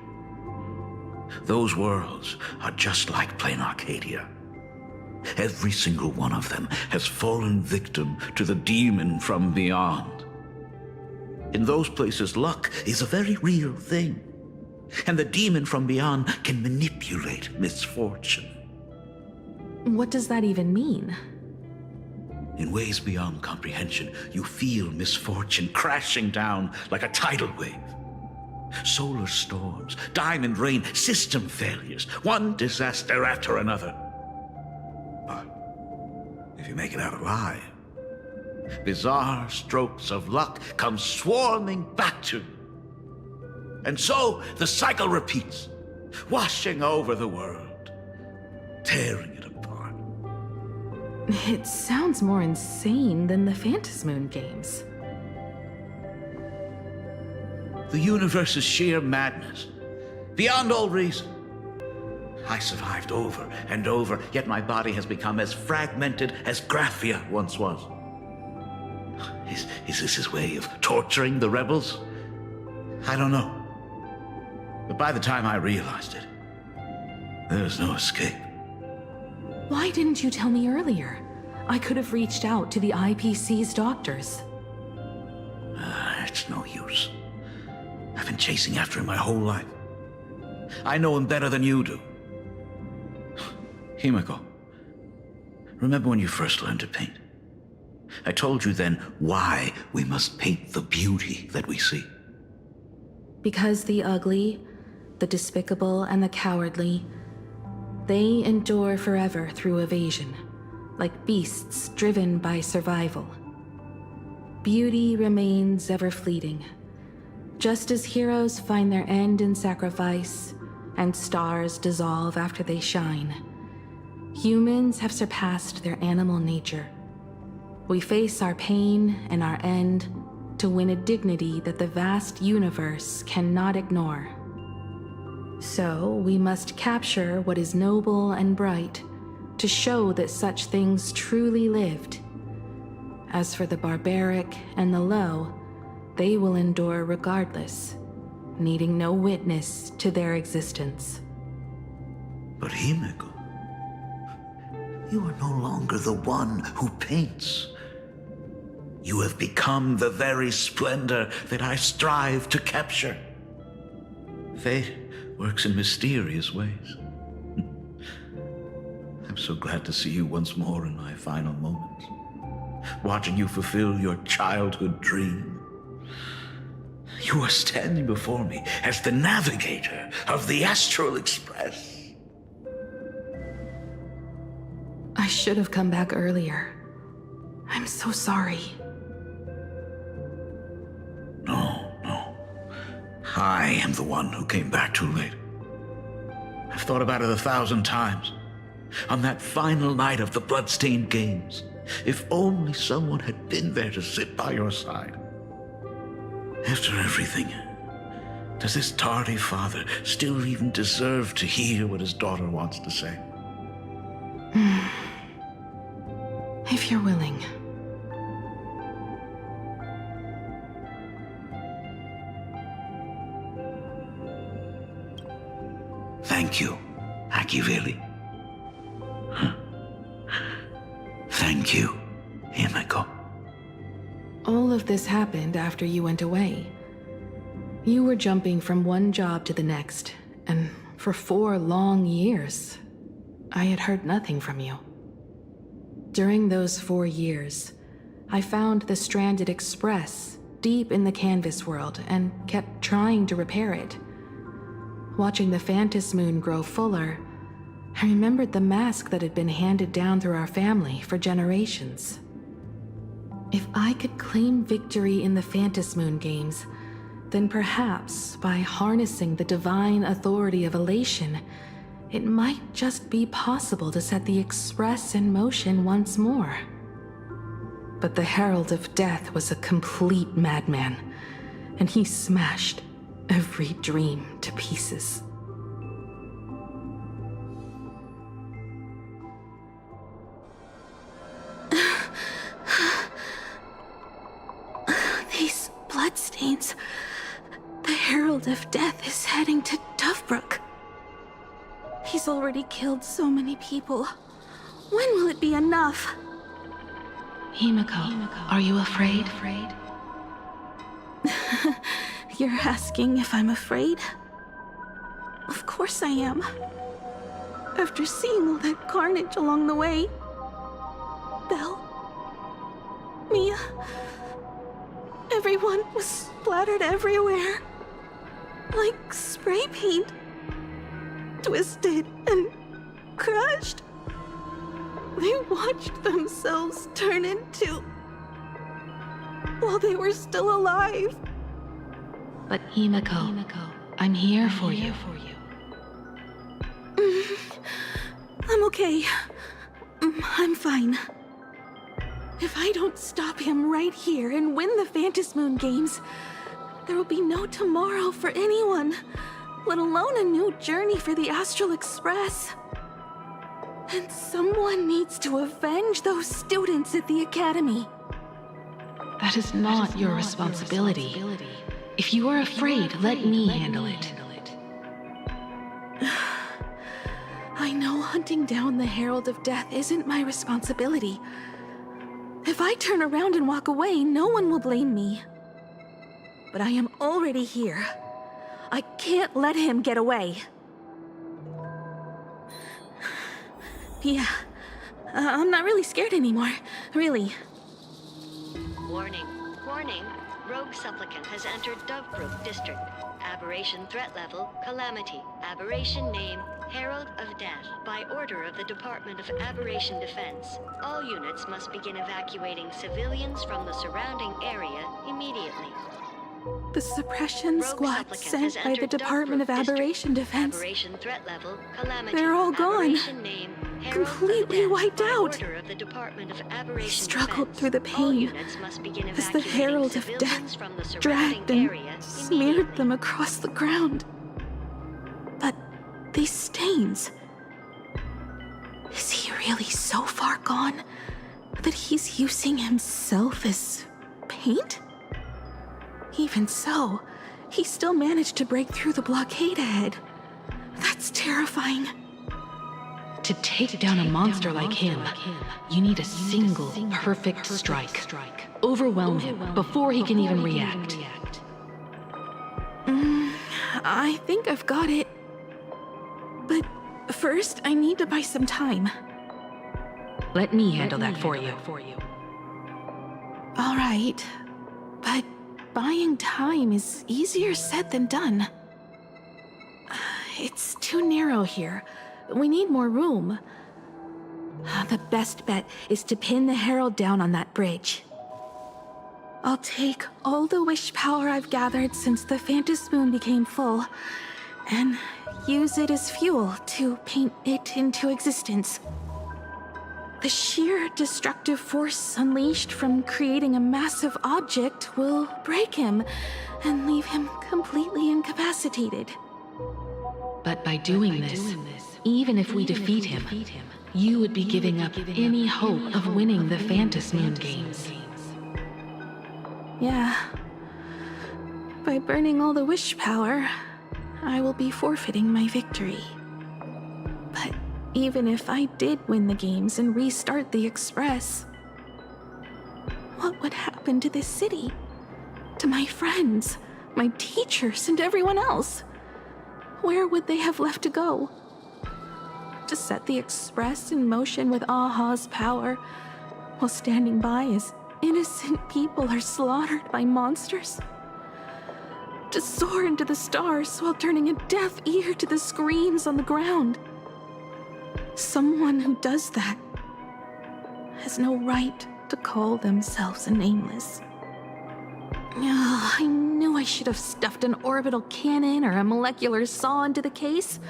Those worlds are just like plain Arcadia. Every single one of them has fallen victim to the demon from beyond. In those places, luck is a very real thing, and the demon from beyond can manipulate misfortune. What does that even mean? In ways beyond comprehension, you feel misfortune crashing down like a tidal wave. Solar storms, diamond rain, system failures, one disaster after another. But if you make it out alive, bizarre strokes of luck come swarming back to you. And so the cycle repeats, washing over the world, tearing it apart. It sounds more insane than the Phantasmoon games. The universe is sheer madness, beyond all reason. I survived over and over, yet my body has become as fragmented as Graphia once was. Is this his way of torturing the rebels? I don't know. But by the time I realized it, there was no escape. Why didn't you tell me earlier? I could have reached out to the IPC's doctors. It's no use. I've been chasing after him my whole life. I know him better than you do. Himeko, remember when you first learned to paint? I told you then why we must paint the beauty that we see. Because the ugly, the despicable, and the cowardly, they endure forever through evasion, like beasts driven by survival. Beauty remains ever fleeting, just as heroes find their end in sacrifice, and stars dissolve after they shine. Humans have surpassed their animal nature. We face our pain and our end to win a dignity that the vast universe cannot ignore. So we must capture what is noble and bright to show that such things truly lived. As for the barbaric and the low, they will endure regardless, needing no witness to their existence. But Himeko, you are no longer the one who paints. You have become the very splendor that I strive to capture. Fate works in mysterious ways. I'm so glad to see you once more in my final moments, watching you fulfill your childhood dream. You are standing before me as the navigator of the Astral Express. I should have come back earlier. I'm so sorry. No. I am the one who came back too late. I've thought about it 1,000 times. On that final night of the bloodstained games, if only someone had been there to sit by your side. After everything, does this tardy father still even deserve to hear what his daughter wants to say? If you're willing. Thank you, Akiveli. Thank you, Himeko. All of this happened after you went away. You were jumping from one job to the next, and for 4 long years, I had heard nothing from you. During those 4 years, I found the stranded Express deep in the canvas world and kept trying to repair it. Watching the Phantom Moon grow fuller, I remembered the mask that had been handed down through our family for generations. If I could claim victory in the Phantom Moon games, then perhaps by harnessing the divine authority of elation, it might just be possible to set the Express in motion once more. But the Herald of Death was a complete madman, and he smashed every dream to pieces. These bloodstains. The Herald of Death is heading to Dovebrook. He's already killed so many people. When will it be enough? Himeko, are you afraid? You're asking if I'm afraid? Of course I am. After seeing all that carnage along the way. Belle, Mia, everyone was splattered everywhere. Like spray paint. Twisted and crushed. They watched themselves turn into... while they were still alive. But Himeko, I'm here for you. I'm okay. I'm fine. If I don't stop him right here and win the Phantom Moon games, there will be no tomorrow for anyone, let alone a new journey for the Astral Express. And someone needs to avenge those students at the Academy. That is not your responsibility. If you are afraid, let me handle it. Hunting down the Herald of Death isn't my responsibility. If I turn around and walk away, no one will blame me. But I am already here. I can't let him get away. Yeah, I'm not really scared anymore, really. Warning, warning. Rogue supplicant has entered Dovebrook District. Aberration threat level, Calamity. Aberration name, Herald of Death. By order of the Department of Aberration Defense, all units must begin evacuating civilians from the surrounding area immediately. The suppression squad sent by the Department of Aberration Defense. Aberration threat level, Calamity. They're all gone. Aberration name, Herald Completely of Death. wiped By out. order of the Department of I Aberration struggled Defense, through the all pain units must begin as the evacuating Herald of civilians Death from the surrounding dragged and area smeared them across the ground. But these stains... Is he really so far gone that he's using himself as paint? Even so, he still managed to break through the blockade ahead. That's terrifying. To take down a monster like him, you need a single perfect strike. Overwhelm him before he can even react. I think I've got it. But first, I need to buy some time. Let me handle that for you. All right, but buying time is easier said than done. It's too narrow here. We need more room. The best bet is to pin the Herald down on that bridge. I'll take all the wish power I've gathered since the Phantom Moon became full, and use it as fuel to paint it into existence. The sheer destructive force unleashed from creating a massive object will break him and leave him completely incapacitated. But by doing this, even if we defeat him, you would be giving up any hope of winning the Phantom Moon games. Yeah. By burning all the wish power, I will be forfeiting my victory. But even if I did win the games and restart the Express, what would happen to this city? To my friends, my teachers, and everyone else? Where would they have left to go? To set the Express in motion with Aha's power, while standing by as innocent people are slaughtered by monsters? To soar into the stars while turning a deaf ear to the screams on the ground? Someone who does that has no right to call themselves a nameless. I knew I should have stuffed an orbital cannon or a molecular saw into the case,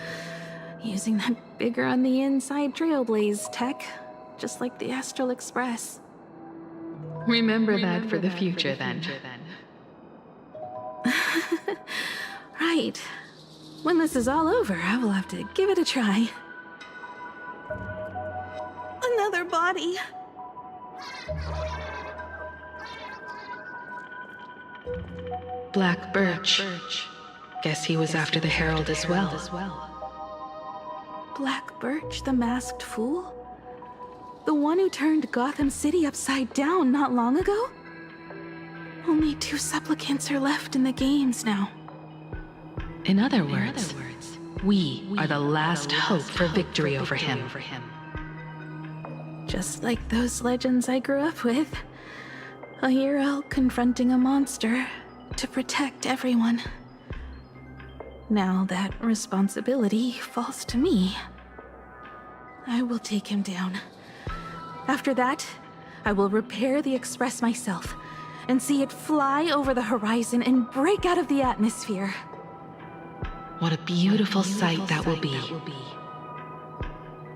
using that bigger on the inside Trailblaze tech, just like the Astral Express. Remember that for the future, then. Right. When this is all over, I will have to give it a try. Another body. Black Birch. Guess he was after the Herald as well. Black Birch, the masked fool? The one who turned Gotham City upside down not long ago? Only 2 supplicants are left in the games now. In other words, we are the last hope for victory over him. Just like those legends I grew up with. A hero confronting a monster to protect everyone. Now that responsibility falls to me. I will take him down. After that, I will repair the Express myself and see it fly over the horizon and break out of the atmosphere. What a beautiful sight that will be.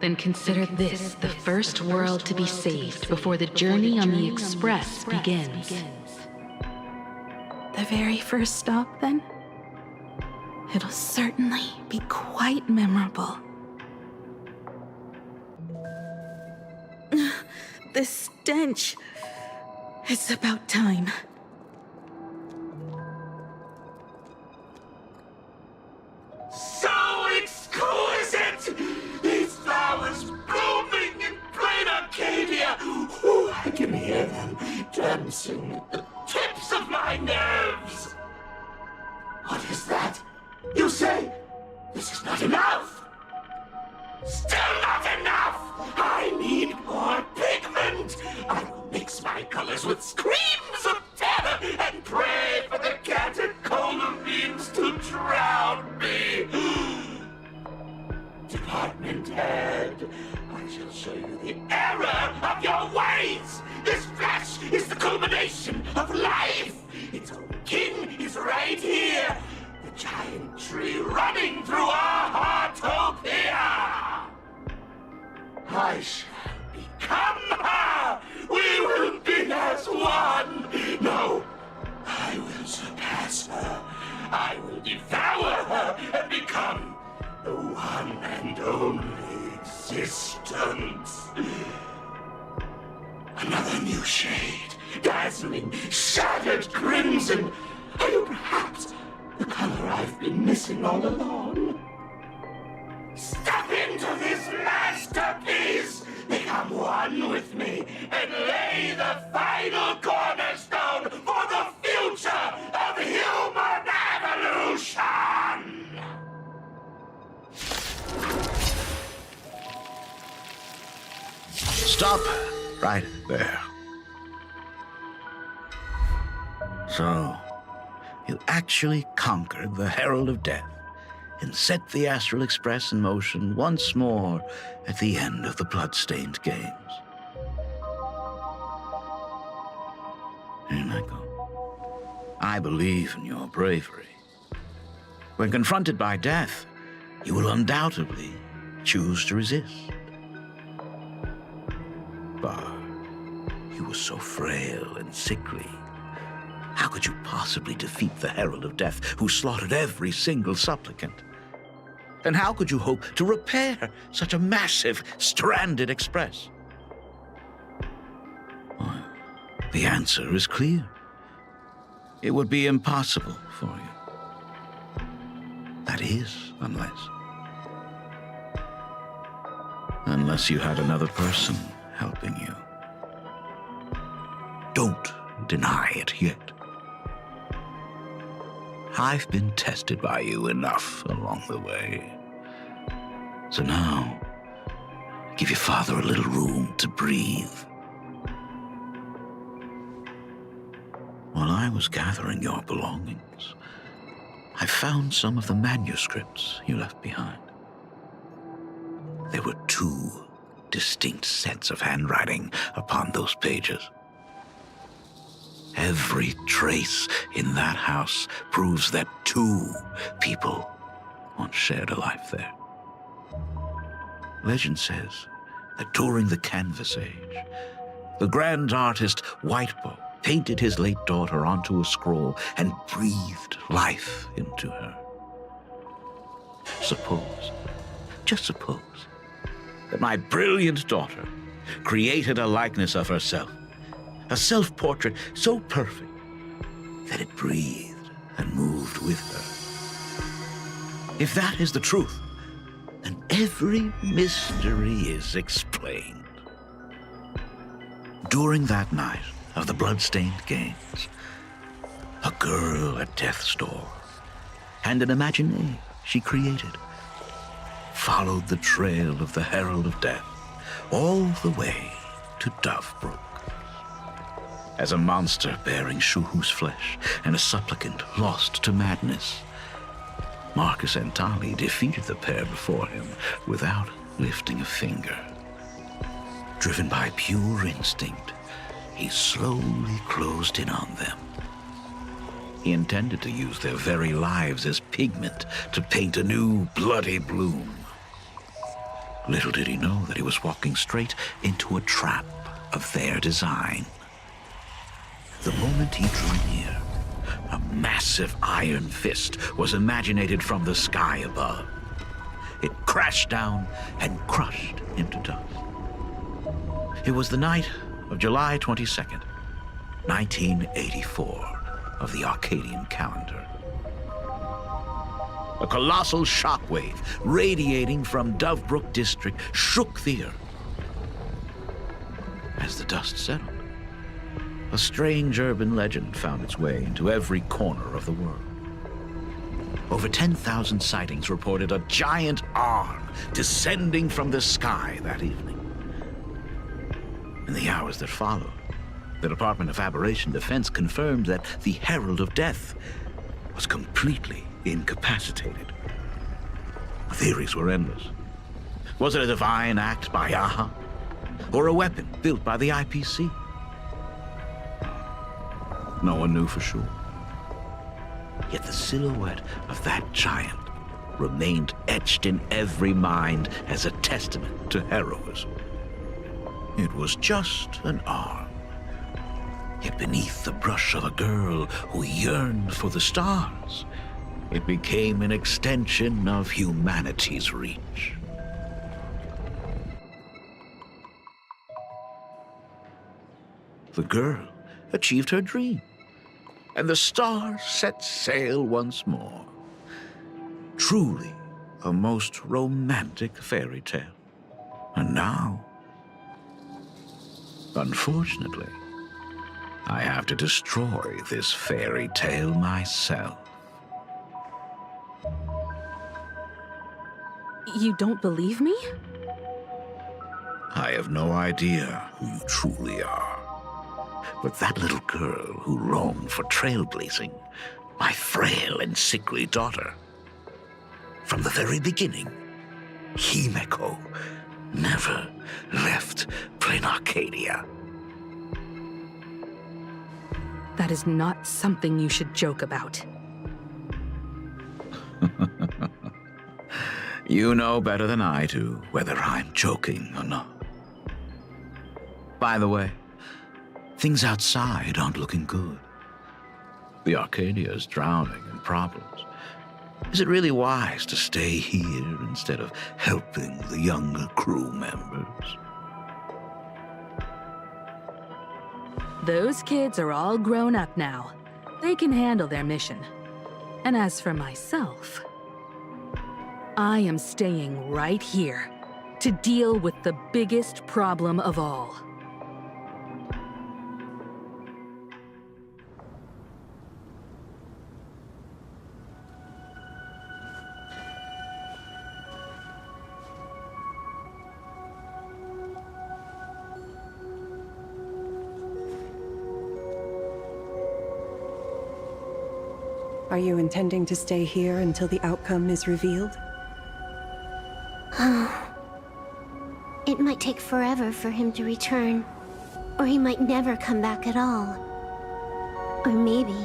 Then consider this the first world to be saved before the journey on the Express begins. The very first stop, then? It'll certainly be quite memorable. The stench. It's about time. So exquisite! It's the dancing at the tips of my nerves. What is that? You say this is not enough? Still not enough! I need more pigment! I will mix my colors with screams of terror and pray for the catecholamines to drown me! Department head, I shall show you the error of your ways! This flesh is the culmination of life! Its own king is right here! The giant tree running through our heartopia! I shall become her! We will be as one! No, I will surpass her. I will devour her and become the one and only existence. Another new shade, dazzling, shattered crimson. Are you perhaps the color I've been missing all along? Step into this masterpiece! Become one with me and lay the final cornerstone for the future of human evolution! Stop right there. So, you actually conquered the Herald of Death and set the Astral Express in motion once more at the end of the Bloodstained Games. Himeko, I believe in your bravery. When confronted by death, you will undoubtedly choose to resist. But you were so frail and sickly. How could you possibly defeat the Herald of Death, who slaughtered every single supplicant? And how could you hope to repair such a massive, stranded express? Well, the answer is clear. It would be impossible for you. That is, unless you had another person helping you. Don't deny it yet. I've been tested by you enough along the way. So now, give your father a little room to breathe. While I was gathering your belongings, I found some of the manuscripts you left behind. There were 2 distinct sets of handwriting upon those pages. Every trace in that house proves that 2 people once shared a life there. Legend says that during the Canvas Age, the grand artist Whitebow painted his late daughter onto a scroll and breathed life into her. Suppose, just suppose, that my brilliant daughter created a likeness of herself, a self-portrait so perfect that it breathed and moved with her. If that is the truth, then every mystery is explained. During that night of the Bloodstained Games, a girl at death's door and an imagination she created followed the trail of the Herald of Death all the way to Dovebrook. As a monster bearing Shuhu's flesh and a supplicant lost to madness, Marcus Antali defeated the pair before him without lifting a finger. Driven by pure instinct, he slowly closed in on them. He intended to use their very lives as pigment to paint a new bloody bloom. Little did he know that he was walking straight into a trap of their design. The moment he drew near, a massive iron fist was imaginated from the sky above. It crashed down and crushed into dust. It was the night of July 22nd, 1984, of the Arcadian calendar. A colossal shockwave radiating from Dovebrook district shook the earth. As the dust settled, a strange urban legend found its way into every corner of the world. Over 10,000 sightings reported a giant arm descending from the sky that evening. In the hours that followed, the Department of Aberration Defense confirmed that the Herald of Death was completely incapacitated. The theories were endless. Was it a divine act by Yaha? Or a weapon built by the IPC? No one knew for sure. Yet the silhouette of that giant remained etched in every mind as a testament to heroism. It was just an arm. Yet beneath the brush of a girl who yearned for the stars, it became an extension of humanity's reach. The girl achieved her dream, and the stars set sail once more. Truly a most romantic fairy tale. And now, unfortunately, I have to destroy this fairy tale myself. You don't believe me? I have no idea who you truly are. But that little girl who roamed for trailblazing, my frail and sickly daughter. From the very beginning, Himeko never left Plain Arcadia. That is not something you should joke about. You know better than I do whether I'm joking or not. By the way, things outside aren't looking good. The Arcadia is drowning in problems. Is it really wise to stay here instead of helping the younger crew members? Those kids are all grown up now. They can handle their mission. And as for myself, I am staying right here to deal with the biggest problem of all. Are you intending to stay here until the outcome is revealed? It might take forever for him to return, or he might never come back at all. Or maybe,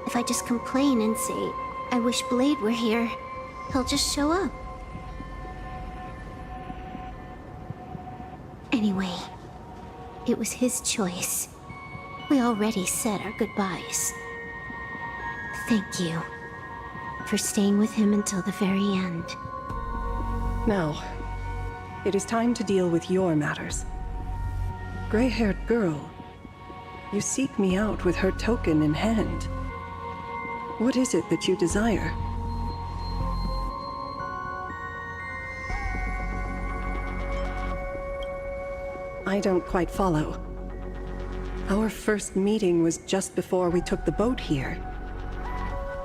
if I just complain and say, I wish Blade were here, he'll just show up. Anyway, it was his choice. We already said our goodbyes. Thank you for staying with him until the very end. Now, it is time to deal with your matters. Gray-haired girl, you seek me out with her token in hand. What is it that you desire? I don't quite follow. Our first meeting was just before we took the boat here.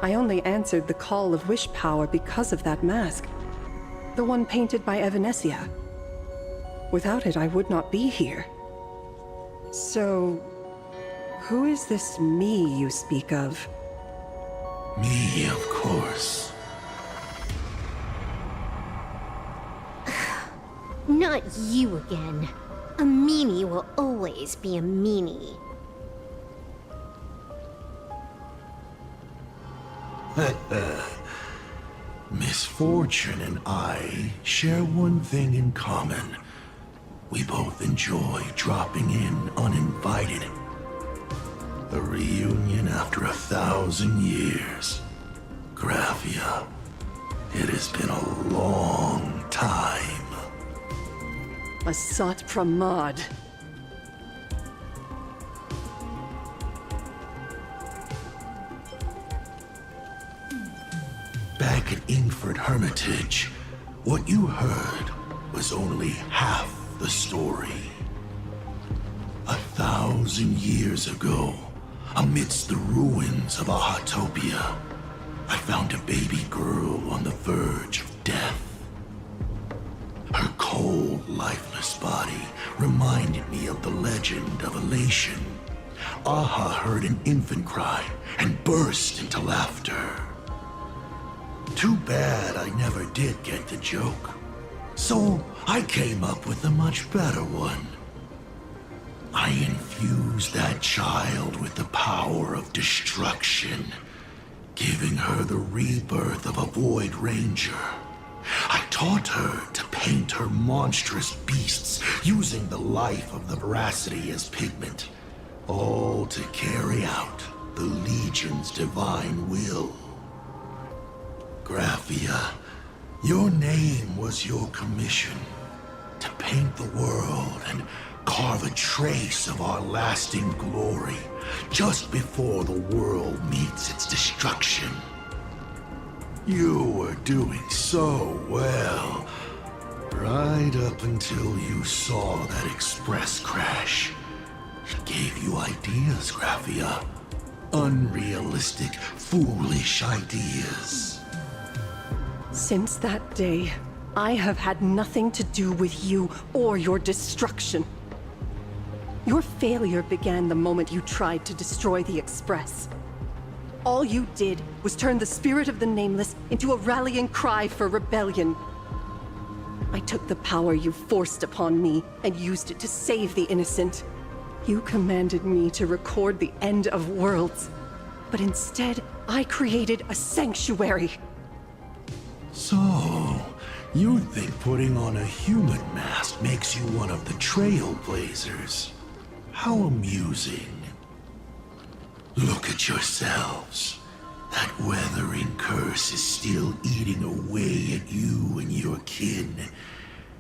I only answered the call of wish power because of that mask. The one painted by Evanesia. Without it, I would not be here. So, who is this me you speak of? Me, of course. Not you again. A meanie will always be a meanie. Misfortune and I share one thing in common. We both enjoy dropping in uninvited. A reunion after 1,000 years. Graphia, it has been a long time. Asat Pramad. Back at Ingford Hermitage, what you heard was only half the story. 1,000 years ago, amidst the ruins of Ahatopia, I found a baby girl on the verge of death. Her cold, lifeless body reminded me of the legend of Elation. Aha heard an infant cry and burst into laughter. Too bad I never did get the joke. So I came up with a much better one. I infused that child with the power of destruction, giving her the rebirth of a Void Ranger. I taught her to paint her monstrous beasts using the life of the veracity as pigment, all to carry out the Legion's divine will. Graphia, your name was your commission, to paint the world and carve a trace of our lasting glory just before the world meets its destruction. You were doing so well, right up until you saw that express crash. It gave you ideas, Graphia. Unrealistic, foolish ideas. Since that day, I have had nothing to do with you or your destruction. Your failure began the moment you tried to destroy the Express. All you did was turn the spirit of the Nameless into a rallying cry for rebellion. I took the power you forced upon me and used it to save the innocent. You commanded me to record the end of worlds, but instead, I created a sanctuary. So, you think putting on a human mask makes you one of the Trailblazers? How amusing. Look at yourselves. That weathering curse is still eating away at you and your kin.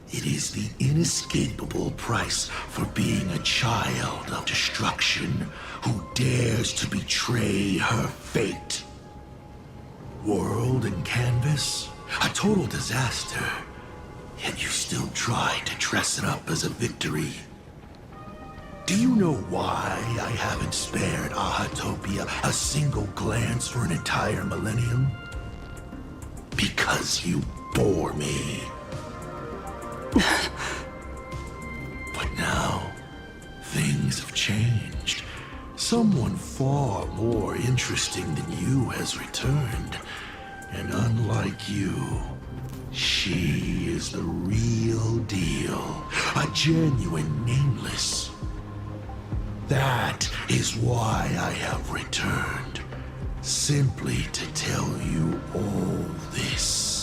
It is the inescapable price for being a child of destruction who dares to betray her fate. World and canvas, a total disaster, yet you still try to dress it up as a victory. Do you know why I haven't spared Ahatopia a single glance for an entire millennium? Because you bore me. But now, things have changed. Someone far more interesting than you has returned. And unlike you, she is the real deal. A genuine Nameless. That is why I have returned. Simply to tell you all this.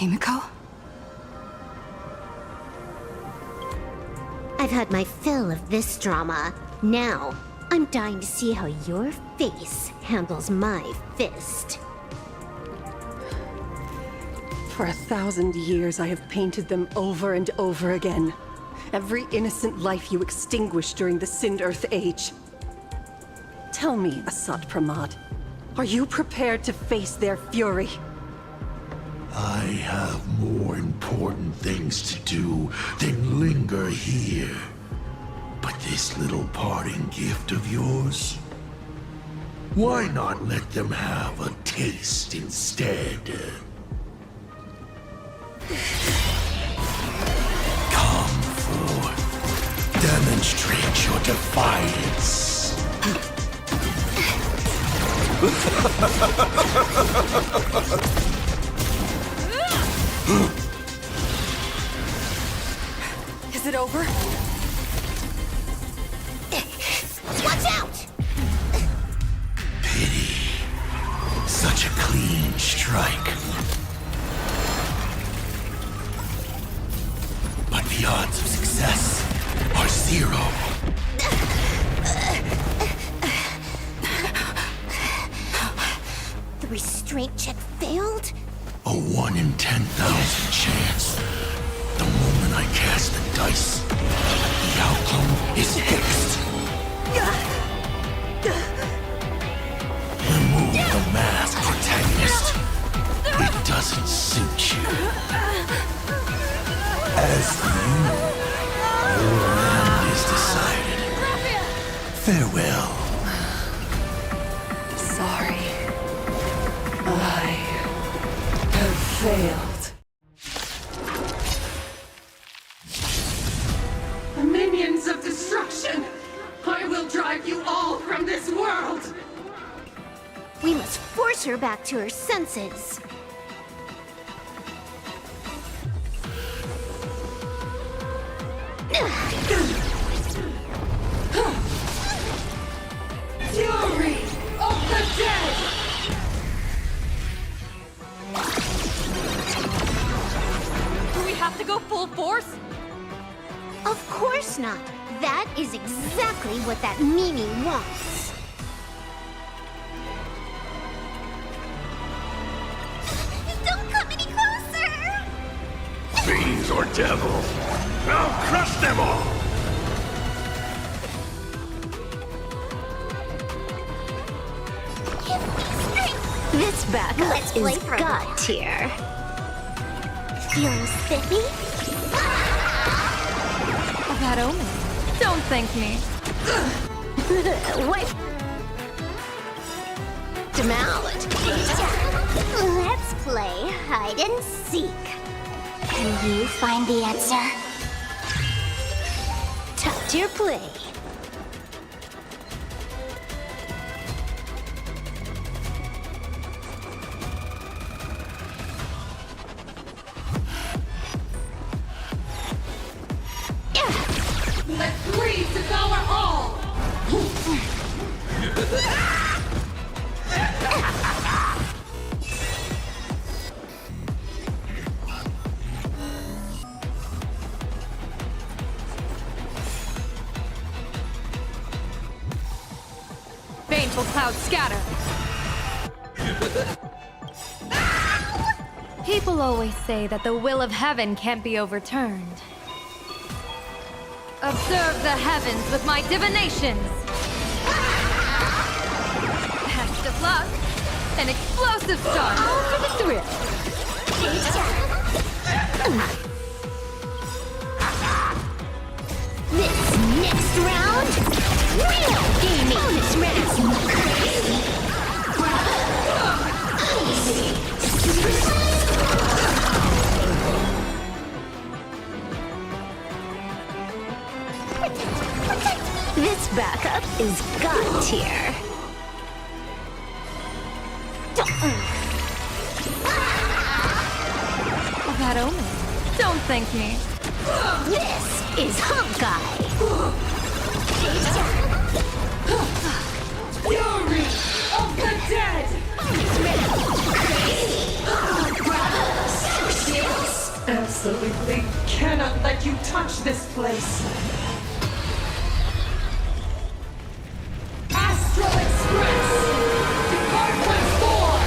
Himiko? I've had my fill of this drama. Now, I'm dying to see how your face handles my fist. For 1,000 years, I have painted them over and over again. Every innocent life you extinguished during the Sind Earth Age. Tell me, Asat Pramad, are you prepared to face their fury? I have more important things to do than linger here. But this little parting gift of yours? Why not let them have a taste instead? Come forth. Demonstrate your defiance. Is it over? Watch out! Pity. Such a clean strike. But the odds of success are 0. The restraint check failed? A 1 in 10,000 chance. The moment I cast the dice, the outcome is fixed. Remove the mask, protagonist. It doesn't suit you. As for you, your end is decided. Farewell. Sorry. I have failed. Minions of destruction! I will drive you all from this world! We must force her back to her senses. Fury of the dead! Do we have to go full force? Of course not. That is exactly what that Mimi wants. Don't come any closer! Fiends or devils, I'll crush them all! This backup Let's play is for a god tier. Feeling spiffy? A bad omen. Don't thank me. Wipe them out. Let's play hide and seek. Can you find the answer? Top tier play. Let's breathe to devour all! Baneful clouds scatter. People always say that the will of heaven can't be overturned. Observe the heavens with my divinations! Best of luck! An explosive start! All for the thrill! This next round, real gaming. Bonus round. This backup is god tier. A bad omen. Don't thank me. This is Honkay. Fury of the dead! let you touch this place! Astral Express! Depart once more!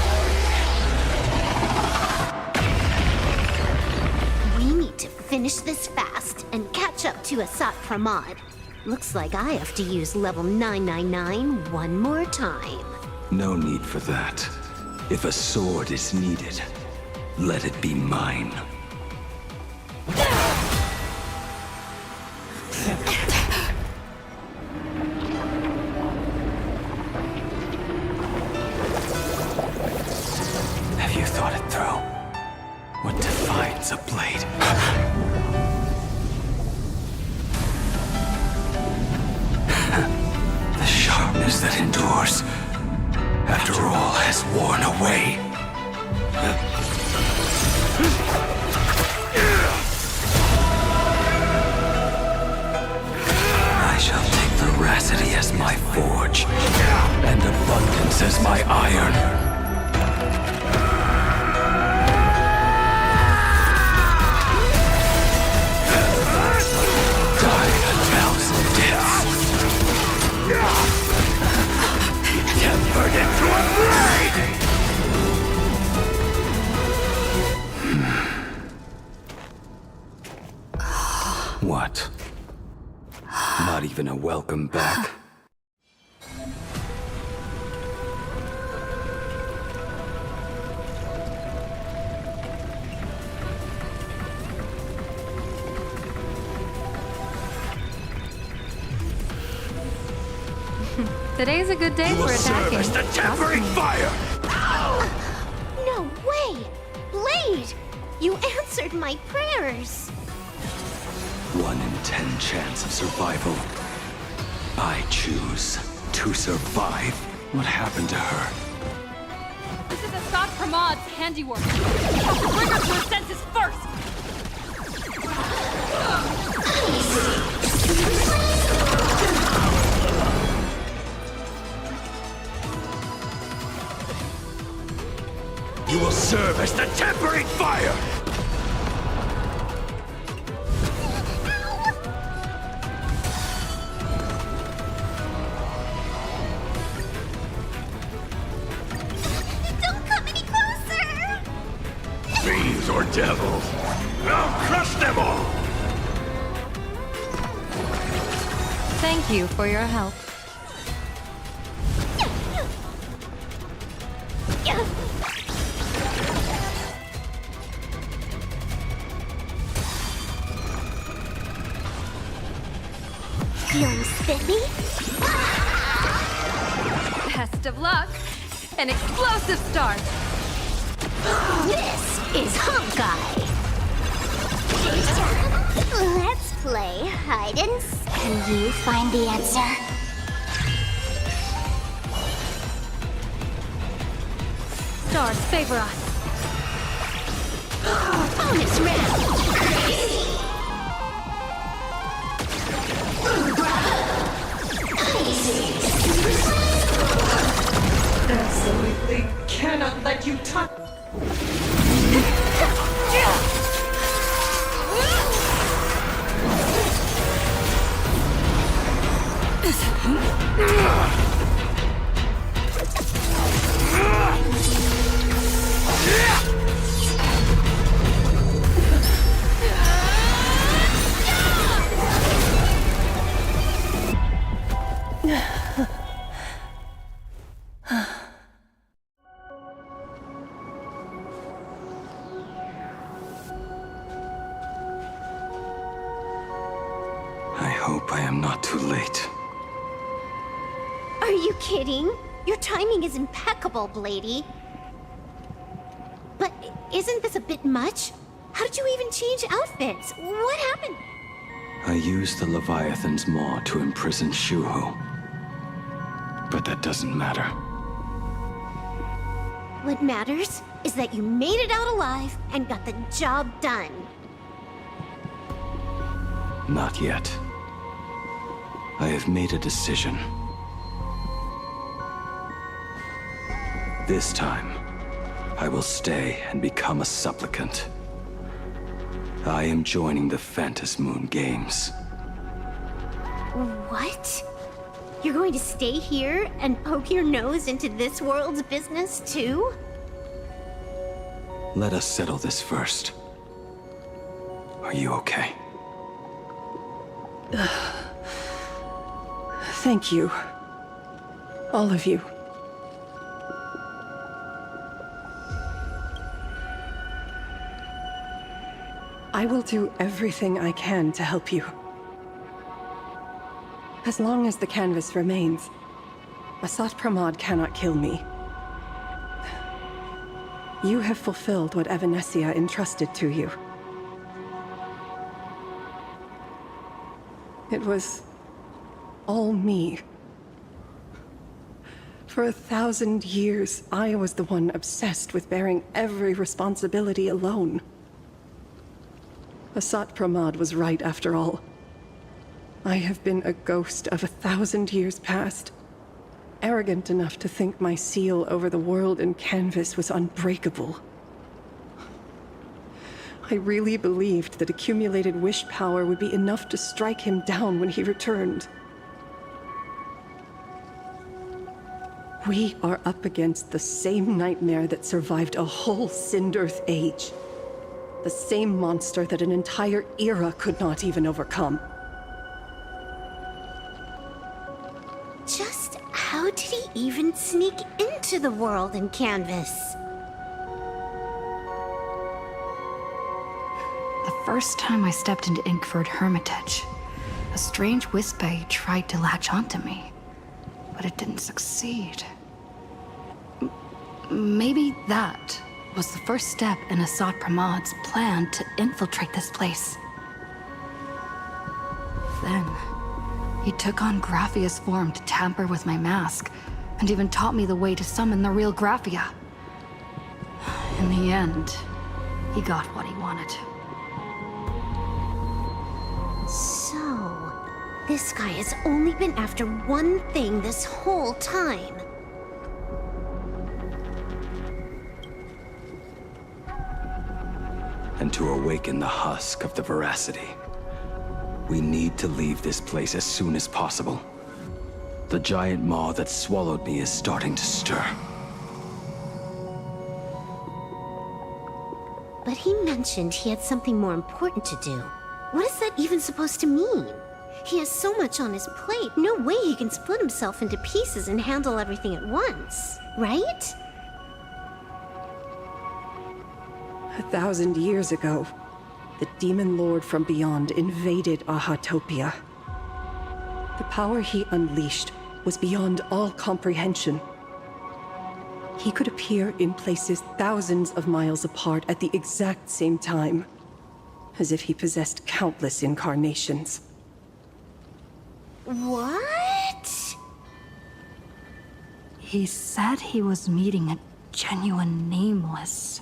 We need to finish this fast and catch up to Asat Pramod. Looks like I have to use level 999 one more time. No need for that. If a sword is needed, let it be mine. Have you thought it through? What defines a blade? The sharpness that endures, after all has worn away. I shall take veracity as my forge, and abundance as my iron. Die a thousand deaths. Tempered into a blade! What? Not even a welcome back? Today's a good day for attacking. The tempering fire! No way! Blade! You answered my prayers! 1 in 10 chance of survival. I choose to survive. What happened to her? This is Asat Pramod's handiwork. You have to bring her to her senses first! You will serve as the tempering fire! Don't come any closer! Fiends or devils, I'll crush them all! Thank you for your help. Feeling spiffy? Best of luck. An explosive start. This is Honkay. Let's play hide and seek. Can you find the answer? Stars favor us. Bonus round. Absolutely cannot let you touch. I hope I am not too late. Are you kidding? Your timing is impeccable, Blady. But isn't this a bit much? How did you even change outfits? What happened? I used the Leviathan's maw to imprison Shuho. But that doesn't matter. What matters is that you made it out alive and got the job done. Not yet. I have made a decision. This time, I will stay and become a supplicant. I am joining the Phantasmoon Games. What? You're going to stay here and poke your nose into this world's business too? Let us settle this first. Are you okay? Thank you. All of you. I will do everything I can to help you. As long as the canvas remains, Asat Pramod cannot kill me. You have fulfilled what Evanescia entrusted to you. It was all me. For 1,000 years, I was the one obsessed with bearing every responsibility alone. Asat Pramod was right after all. I have been a ghost of 1,000 years past, arrogant enough to think my seal over the world and canvas was unbreakable. I really believed that accumulated wish power would be enough to strike him down when he returned. We are up against the same nightmare that survived a whole Cinderth age. The same monster that an entire era could not even overcome. Just how did he even sneak into the world in canvas? The first time I stepped into Inkford Hermitage, a strange Wispe tried to latch onto me, but it didn't succeed. Maybe that was the first step in Asat Pramod's plan to infiltrate this place. Then, he took on Graphia's form to tamper with my mask, and even taught me the way to summon the real Graphia. In the end, he got what he wanted. So, this guy has only been after one thing this whole time. And to awaken the husk of the veracity, we need to leave this place as soon as possible. The giant maw that swallowed me is starting to stir. But he mentioned he had something more important to do. What is that even supposed to mean? He has so much on his plate, no way he can split himself into pieces and handle everything at once, right? 1,000 years ago, the demon lord from beyond invaded Ahatopia. The power he unleashed was beyond all comprehension. He could appear in places thousands of miles apart at the exact same time, as if he possessed countless incarnations. What? He said he was meeting a genuine nameless.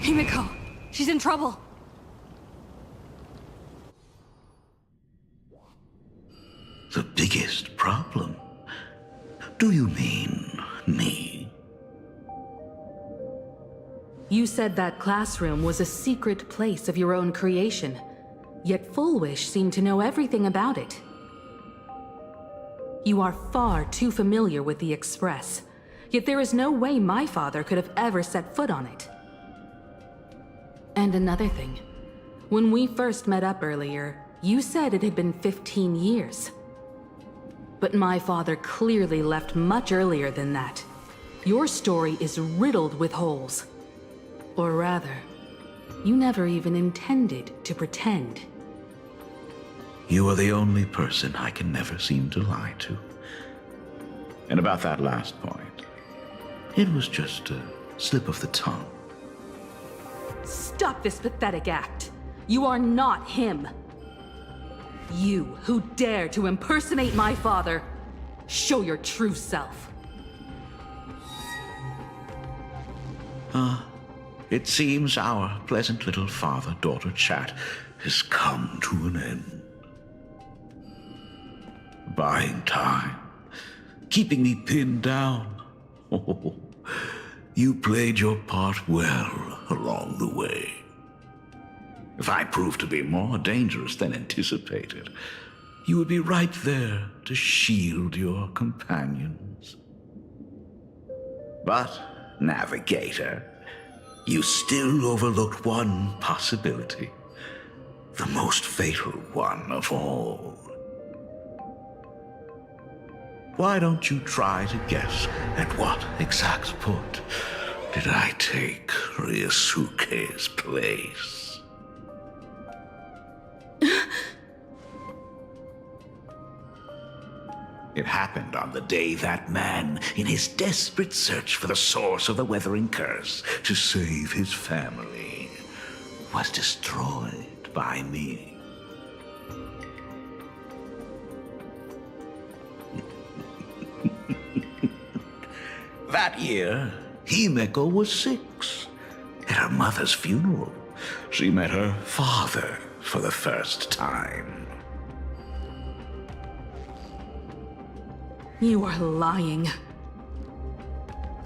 Himiko! She's in trouble! The biggest problem? Do you mean me? You said that classroom was a secret place of your own creation, yet Full Wish seemed to know everything about it. You are far too familiar with the Express, yet there is no way my father could have ever set foot on it. And another thing, when we first met up earlier, you said it had been 15 years. But my father clearly left much earlier than that. Your story is riddled with holes. Or rather, you never even intended to pretend. You are the only person I can never seem to lie to. And about that last point, it was just a slip of the tongue. Stop this pathetic act. You are not him. You who dare to impersonate my father, show your true self. It seems our pleasant little father-daughter chat has come to an end. Buying time, keeping me pinned down. Oh, You played your part well along the way. If I proved to be more dangerous than anticipated, you would be right there to shield your companions. But, Navigator, you still overlooked one possibility. The most fatal one of all. Why don't you try to guess at what exact point did I take Ryusuke's place? It happened on the day that man, in his desperate search for the source of the Weathering Curse to save his family, was destroyed by me. That year, Himeko was 6. At her mother's funeral, she met her father for the first time. You are lying.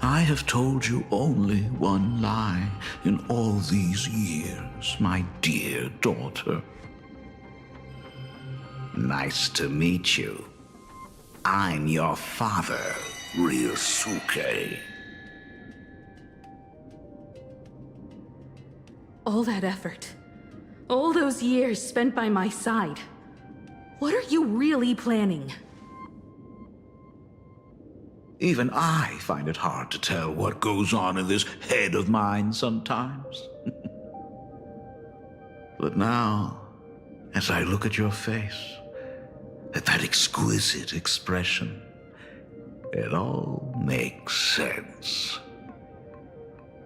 I have told you only one lie in all these years, my dear daughter. Nice to meet you. I'm your father, Ryusuke. All that effort, all those years spent by my side. What are you really planning? Even I find it hard to tell what goes on in this head of mine sometimes. But now, as I look at your face, at that exquisite expression, it all makes sense.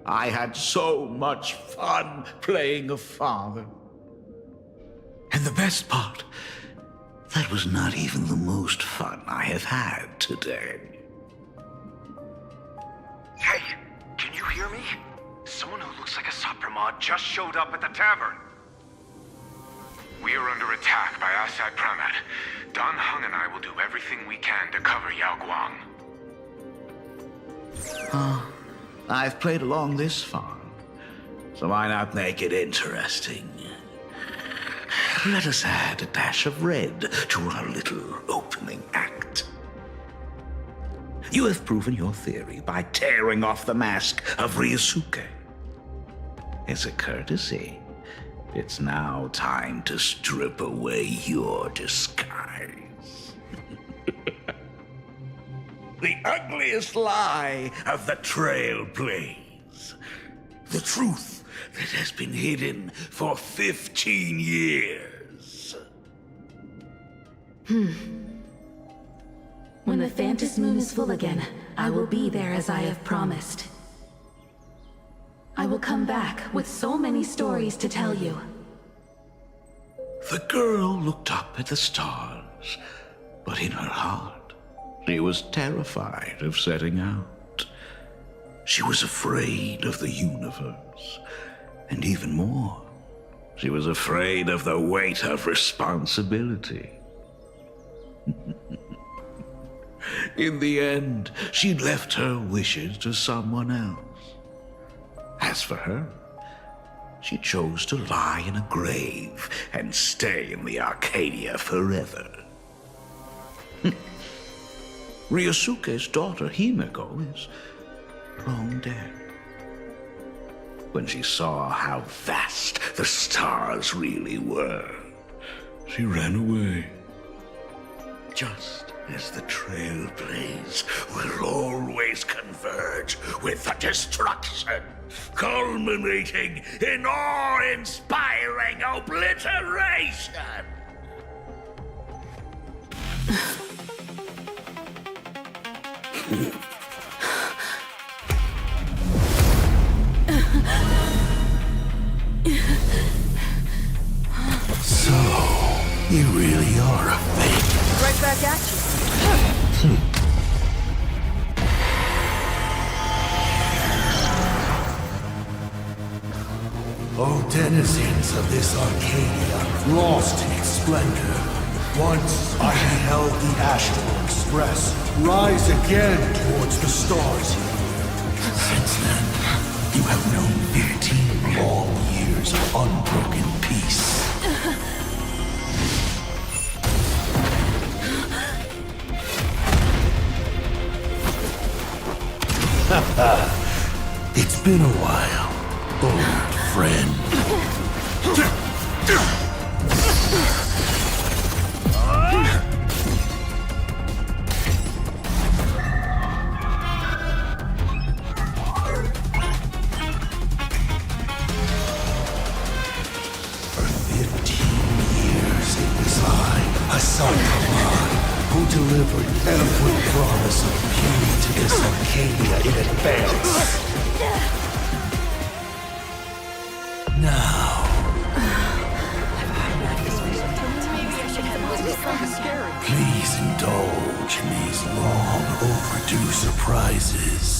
I had so much fun playing a father. And the best part, that was not even the most fun I have had today. Hey, can you hear me? Someone who looks like a Sapramod just showed up at the tavern. We are under attack by Asai Pramet. Dan Heng and I will do everything we can to cover Yao Guang. I've played along this far, so why not make it interesting? Let us add a dash of red to our little opening act. You have proven your theory by tearing off the mask of Ryusuke. As a courtesy, it's now time to strip away your disguise. The ugliest lie of the Trailblaze. The truth that has been hidden for 15 years. When the Phantom Moon is full again, I will be there as I have promised. I will come back with so many stories to tell you. The girl looked up at the stars, but in her heart, she was terrified of setting out. She was afraid of the universe, and even more, she was afraid of the weight of responsibility. In the end, she'd left her wishes to someone else. As for her, she chose to lie in a grave and stay in the Arcadia forever. Ryusuke's daughter Himeko is long dead. When she saw how vast the stars really were, she ran away. Just as the Trailblaze will always converge with the destruction, culminating in awe-inspiring obliteration. So, you really are a fake. Right back at you. O denizens of this Arcadia, lost in its splendor, once I beheld the Astral Express rise again towards the stars here. Since then, you have known 15 long years of unbroken peace. It's been a while, old friend. For 15 years it was I, Hassan, who delivered every promise of beauty to this Arcadia in advance. Now... Please indulge in these long overdue surprises.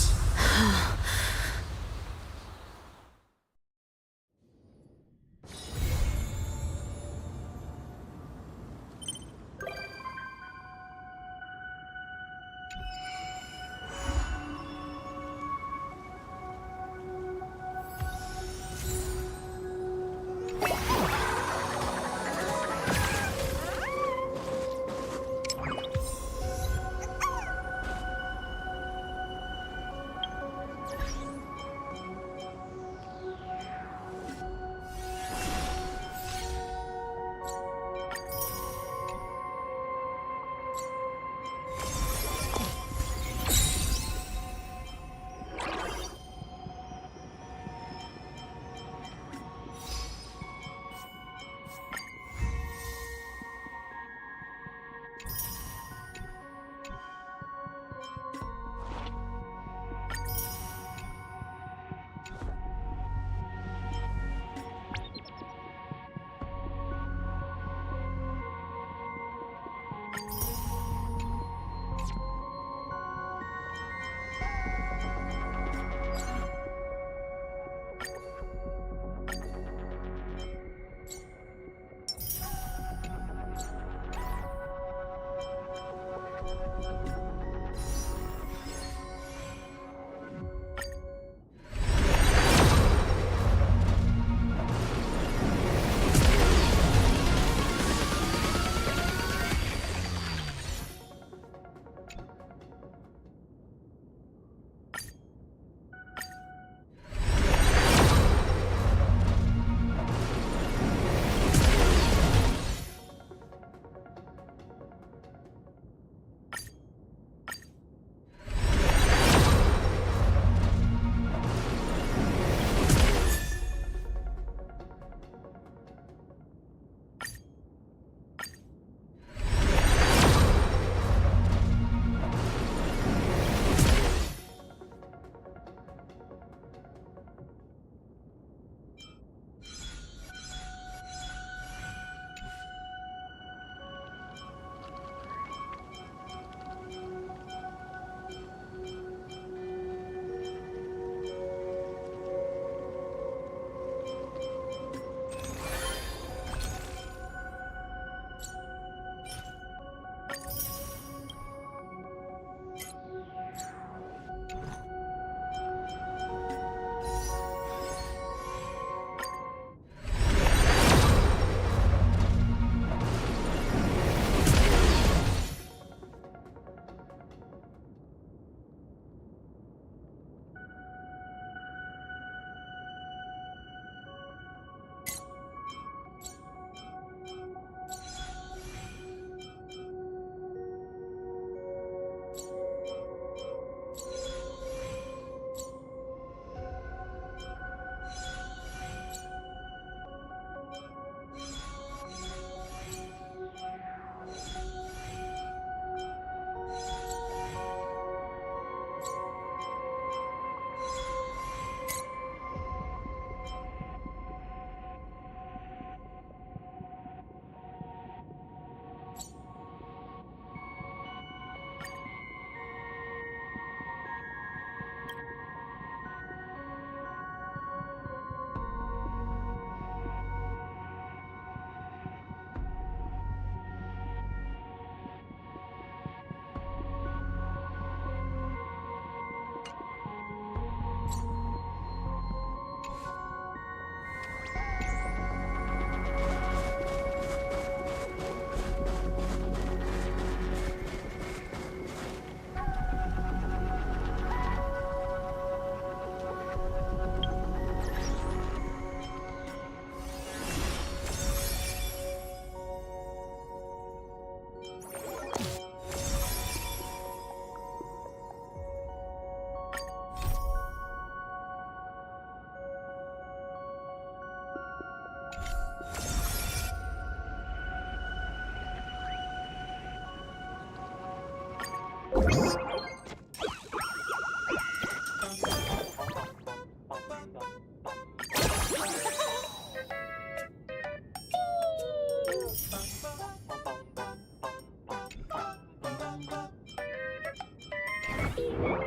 you